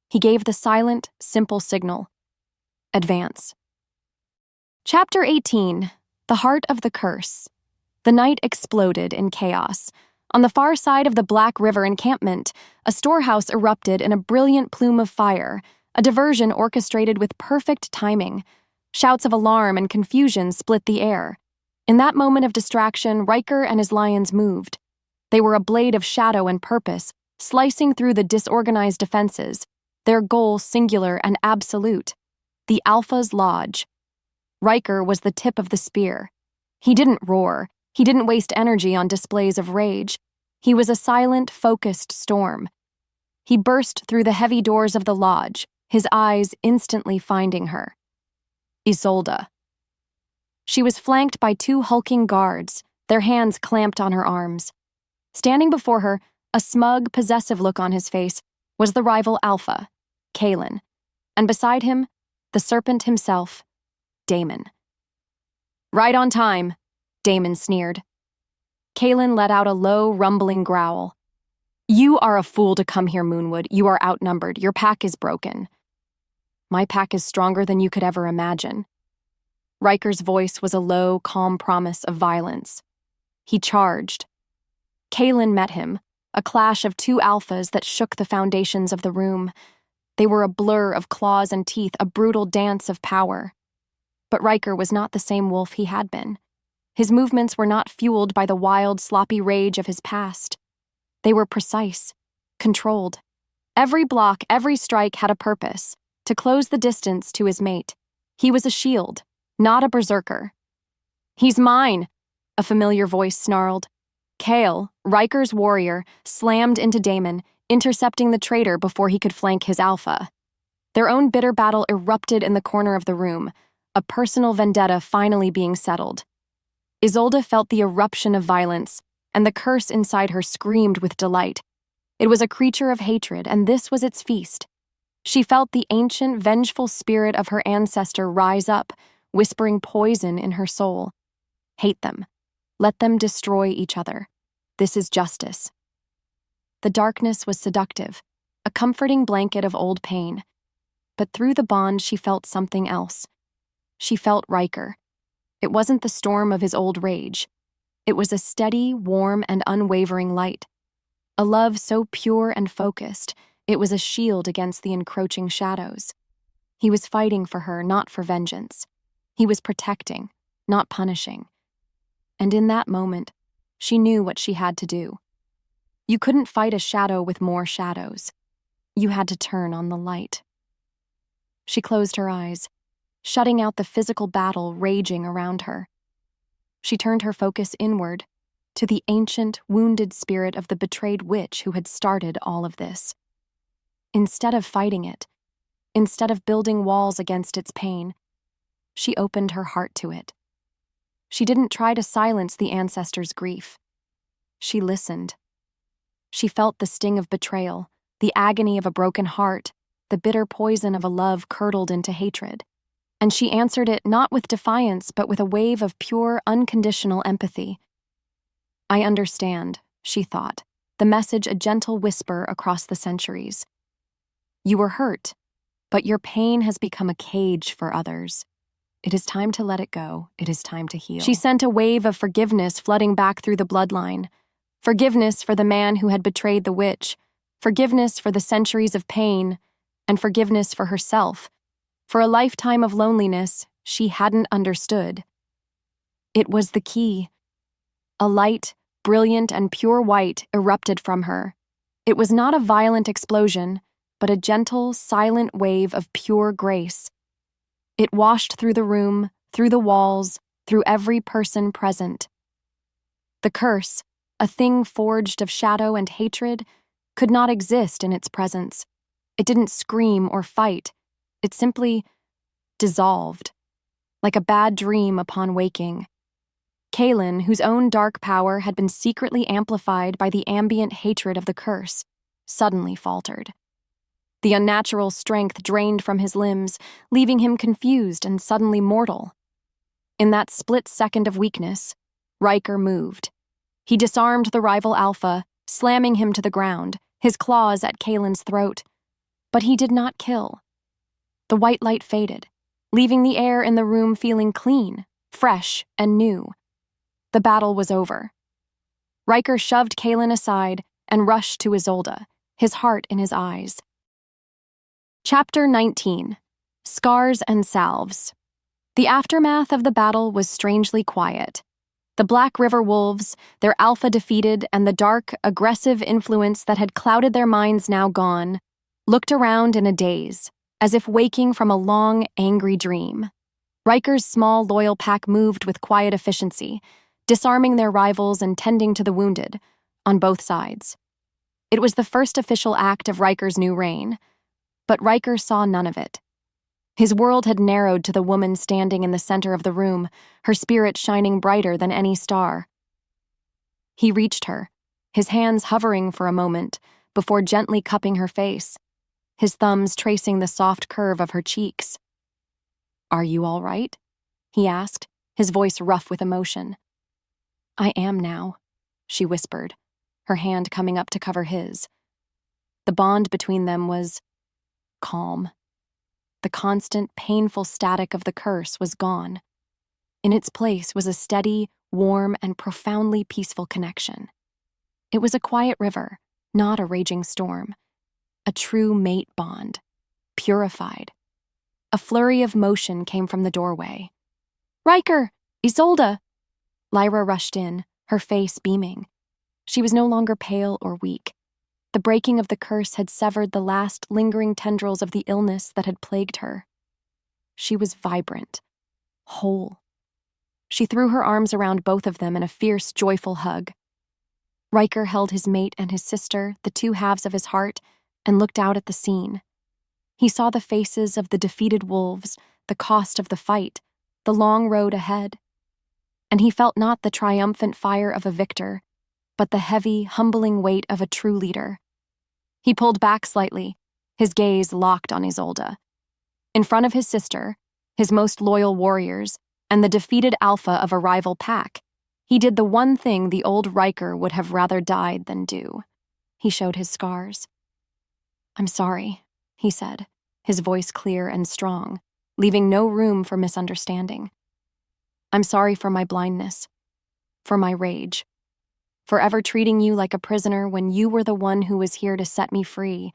He gave the silent, simple signal. Advance. Chapter 18. The Heart of the Curse. The night exploded in chaos. On the far side of the Black River encampment, a storehouse erupted in a brilliant plume of fire, a diversion orchestrated with perfect timing. Shouts of alarm and confusion split the air. In that moment of distraction, Riker and his lions moved. They were a blade of shadow and purpose, slicing through the disorganized defenses, their goal singular and absolute. The Alpha's lodge. Riker was the tip of the spear. He didn't roar. He didn't waste energy on displays of rage. He was a silent, focused storm. He burst through the heavy doors of the lodge, his eyes instantly finding her. Isolde. She was flanked by 2 hulking guards, their hands clamped on her arms. Standing before her, a smug, possessive look on his face, was the rival Alpha, Kaelin, and beside him, the serpent himself, Damon. "Right on time," Damon sneered. Kaelin let out a low, rumbling growl. "You are a fool to come here, Moonwood. You are outnumbered. Your pack is broken." "My pack is stronger than you could ever imagine." Riker's voice was a low, calm promise of violence. He charged. Kaelin met him, a clash of 2 alphas that shook the foundations of the room. They were a blur of claws and teeth, a brutal dance of power. But Riker was not the same wolf he had been. His movements were not fueled by the wild, sloppy rage of his past. They were precise, controlled. Every block, every strike had a purpose, to close the distance to his mate. He was a shield, not a berserker. "He's mine," a familiar voice snarled. Kael, Riker's warrior, slammed into Damon, intercepting the traitor before he could flank his alpha. Their own bitter battle erupted in the corner of the room, a personal vendetta finally being settled. Isolde felt the eruption of violence, and the curse inside her screamed with delight. It was a creature of hatred, and this was its feast. She felt the ancient, vengeful spirit of her ancestor rise up, whispering poison in her soul. Hate them. Let them destroy each other. This is justice. The darkness was seductive, a comforting blanket of old pain. But through the bond she felt something else. She felt Riker. It wasn't the storm of his old rage. It was a steady, warm, and unwavering light. A love so pure and focused, it was a shield against the encroaching shadows. He was fighting for her, not for vengeance. He was protecting, not punishing. And in that moment, she knew what she had to do. You couldn't fight a shadow with more shadows. You had to turn on the light. She closed her eyes, shutting out the physical battle raging around her. She turned her focus inward, to the ancient, wounded spirit of the betrayed witch who had started all of this. Instead of fighting it, instead of building walls against its pain, she opened her heart to it. She didn't try to silence the ancestor's grief. She listened. She felt the sting of betrayal, the agony of a broken heart, the bitter poison of a love curdled into hatred. And she answered it not with defiance, but with a wave of pure, unconditional empathy. I understand, she thought, the message a gentle whisper across the centuries. You were hurt, but your pain has become a cage for others. It is time to let it go. It is time to heal. She sent a wave of forgiveness flooding back through the bloodline. Forgiveness for the man who had betrayed the witch, forgiveness for the centuries of pain, and forgiveness for herself, for a lifetime of loneliness she hadn't understood. It was the key. A light, brilliant and pure white erupted from her. It was not a violent explosion, but a gentle, silent wave of pure grace. It washed through the room, through the walls, through every person present. The curse, a thing forged of shadow and hatred, could not exist in its presence. It didn't scream or fight. It simply dissolved, like a bad dream upon waking. Kaelin, whose own dark power had been secretly amplified by the ambient hatred of the curse, suddenly faltered. The unnatural strength drained from his limbs, leaving him confused and suddenly mortal. In that split second of weakness, Riker moved. He disarmed the rival Alpha, slamming him to the ground, his claws at Kaelin's throat. But he did not kill. The white light faded, leaving the air in the room feeling clean, fresh, and new. The battle was over. Riker shoved Kaelin aside and rushed to Isolde, his heart in his eyes. Chapter 19. Scars and Salves. The aftermath of the battle was strangely quiet. The Black River Wolves, their alpha defeated and the dark, aggressive influence that had clouded their minds now gone, looked around in a daze, as if waking from a long, angry dream. Riker's small, loyal pack moved with quiet efficiency, disarming their rivals and tending to the wounded, on both sides. It was the first official act of Riker's new reign, but Riker saw none of it. His world had narrowed to the woman standing in the center of the room, her spirit shining brighter than any star. He reached her, his hands hovering for a moment, before gently cupping her face, his thumbs tracing the soft curve of her cheeks. "Are you all right?" he asked, his voice rough with emotion. "I am now," she whispered, her hand coming up to cover his. The bond between them was calm. The constant, painful static of the curse was gone. In its place was a steady, warm, and profoundly peaceful connection. It was a quiet river, not a raging storm. A true mate bond, purified. A flurry of motion came from the doorway. "Riker! Isolde!" Lyra rushed in, her face beaming. She was no longer pale or weak. The breaking of the curse had severed the last lingering tendrils of the illness that had plagued her. She was vibrant, whole. She threw her arms around both of them in a fierce, joyful hug. Riker held his mate and his sister, the two halves of his heart, and looked out at the scene. He saw the faces of the defeated wolves, the cost of the fight, the long road ahead. And he felt not the triumphant fire of a victor, but the heavy, humbling weight of a true leader. He pulled back slightly, his gaze locked on Isolde. In front of his sister, his most loyal warriors, and the defeated alpha of a rival pack, he did the one thing the old Riker would have rather died than do. He showed his scars. "I'm sorry," he said, his voice clear and strong, leaving no room for misunderstanding. "I'm sorry for my blindness, for my rage, for ever treating you like a prisoner when you were the one who was here to set me free.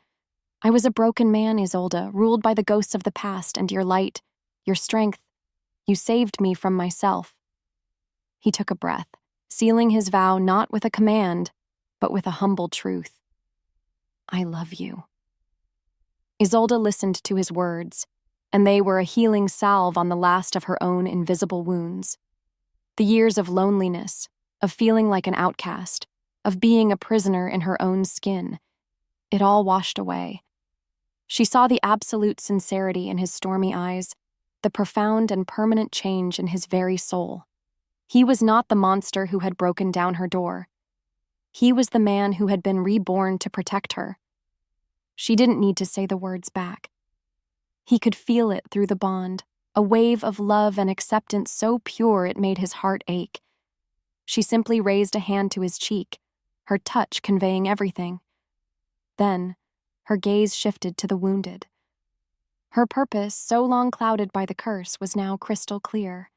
I was a broken man, Isolde, ruled by the ghosts of the past, and your light, your strength, you saved me from myself." He took a breath, sealing his vow not with a command, but with a humble truth. "I love you." Isolde listened to his words, and they were a healing salve on the last of her own invisible wounds. The years of loneliness, of feeling like an outcast, of being a prisoner in her own skin, it all washed away. She saw the absolute sincerity in his stormy eyes, the profound and permanent change in his very soul. He was not the monster who had broken down her door. He was the man who had been reborn to protect her. She didn't need to say the words back. He could feel it through the bond, a wave of love and acceptance so pure it made his heart ache. She simply raised a hand to his cheek, her touch conveying everything. Then, her gaze shifted to the wounded. Her purpose, so long clouded by the curse, was now crystal clear.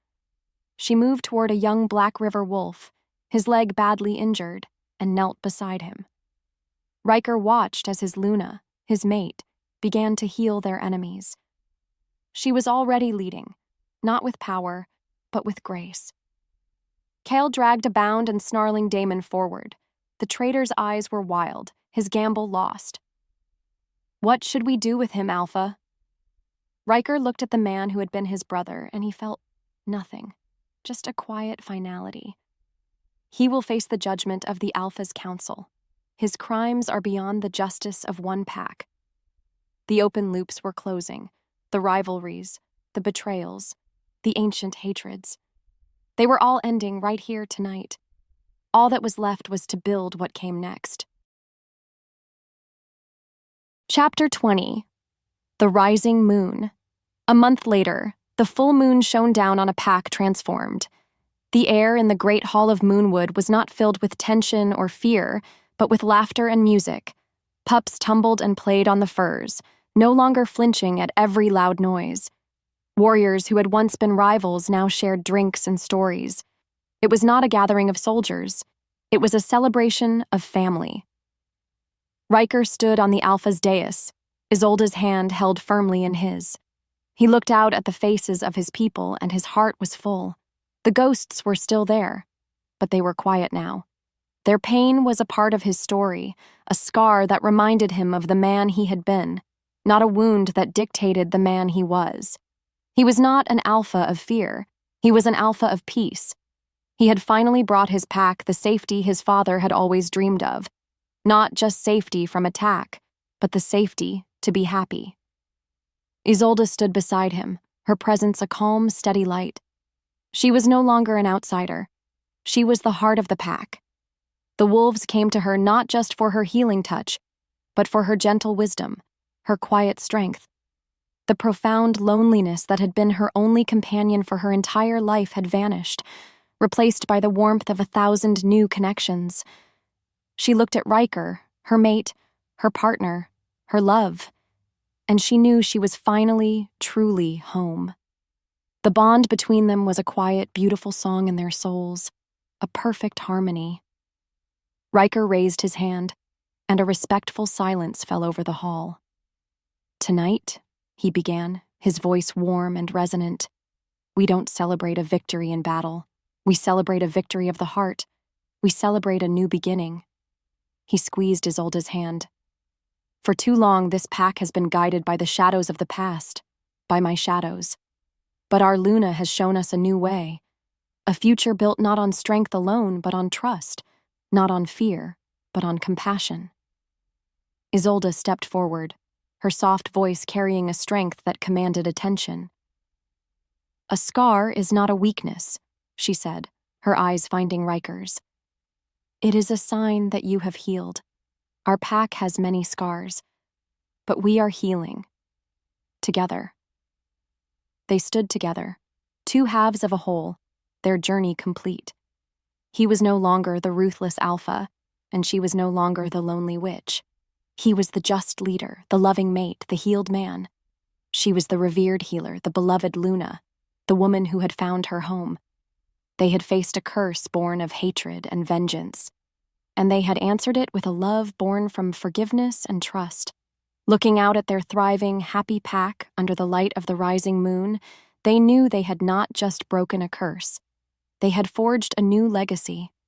She moved toward a young Black River wolf, his leg badly injured, and knelt beside him. Riker watched as his Luna, his mate, began to heal their enemies. She was already leading, not with power, but with grace. Kale dragged a bound and snarling Damon forward. The traitor's eyes were wild, his gamble lost. "What should we do with him, Alpha?" Riker looked at the man who had been his brother, and he felt nothing, just a quiet finality. He will face the judgment of the Alpha's council. His crimes are beyond the justice of one pack. The open loops were closing, the rivalries, the betrayals, the ancient hatreds. They were all ending right here tonight. All that was left was to build what came next. Chapter 20. The Rising Moon. A month later, the full moon shone down on a pack transformed. The air in the great hall of Moonwood was not filled with tension or fear, but with laughter and music. Pups tumbled and played on the furs, no longer flinching at every loud noise. Warriors who had once been rivals now shared drinks and stories. It was not a gathering of soldiers. It was a celebration of family. Riker stood on the Alpha's dais, Isolde's hand held firmly in his. He looked out at the faces of his people, and his heart was full. The ghosts were still there, but they were quiet now. Their pain was a part of his story, a scar that reminded him of the man he had been, not a wound that dictated the man he was. He was not an alpha of fear. He was an alpha of peace. He had finally brought his pack the safety his father had always dreamed of. Not just safety from attack, but the safety to be happy. Isolde stood beside him, her presence a calm, steady light. She was no longer an outsider. She was the heart of the pack. The wolves came to her not just for her healing touch, but for her gentle wisdom, her quiet strength. The profound loneliness that had been her only companion for her entire life had vanished, replaced by the warmth of 1,000 new connections. She looked at Riker, her mate, her partner, her love, and she knew she was finally, truly home. The bond between them was a quiet, beautiful song in their souls, a perfect harmony. Riker raised his hand, and a respectful silence fell over the hall. "Tonight," he began, his voice warm and resonant, "we don't celebrate a victory in battle. We celebrate a victory of the heart. We celebrate a new beginning." He squeezed Isolde's hand. "For too long, this pack has been guided by the shadows of the past, by my shadows. But our Luna has shown us a new way, a future built not on strength alone, but on trust, not on fear, but on compassion. Isolde stepped forward, her soft voice carrying a strength that commanded attention. "A scar is not a weakness," she said, her eyes finding Riker's. "It is a sign that you have healed. Our pack has many scars, but we are healing. Together." They stood together, two halves of a whole, their journey complete. He was no longer the ruthless alpha, and she was no longer the lonely witch. He was the just leader, the loving mate, the healed man. She was the revered healer, the beloved Luna, the woman who had found her home. They had faced a curse born of hatred and vengeance, and they had answered it with a love born from forgiveness and trust. Looking out at their thriving, happy pack under the light of the rising moon, they knew they had not just broken a curse. They had forged a new legacy,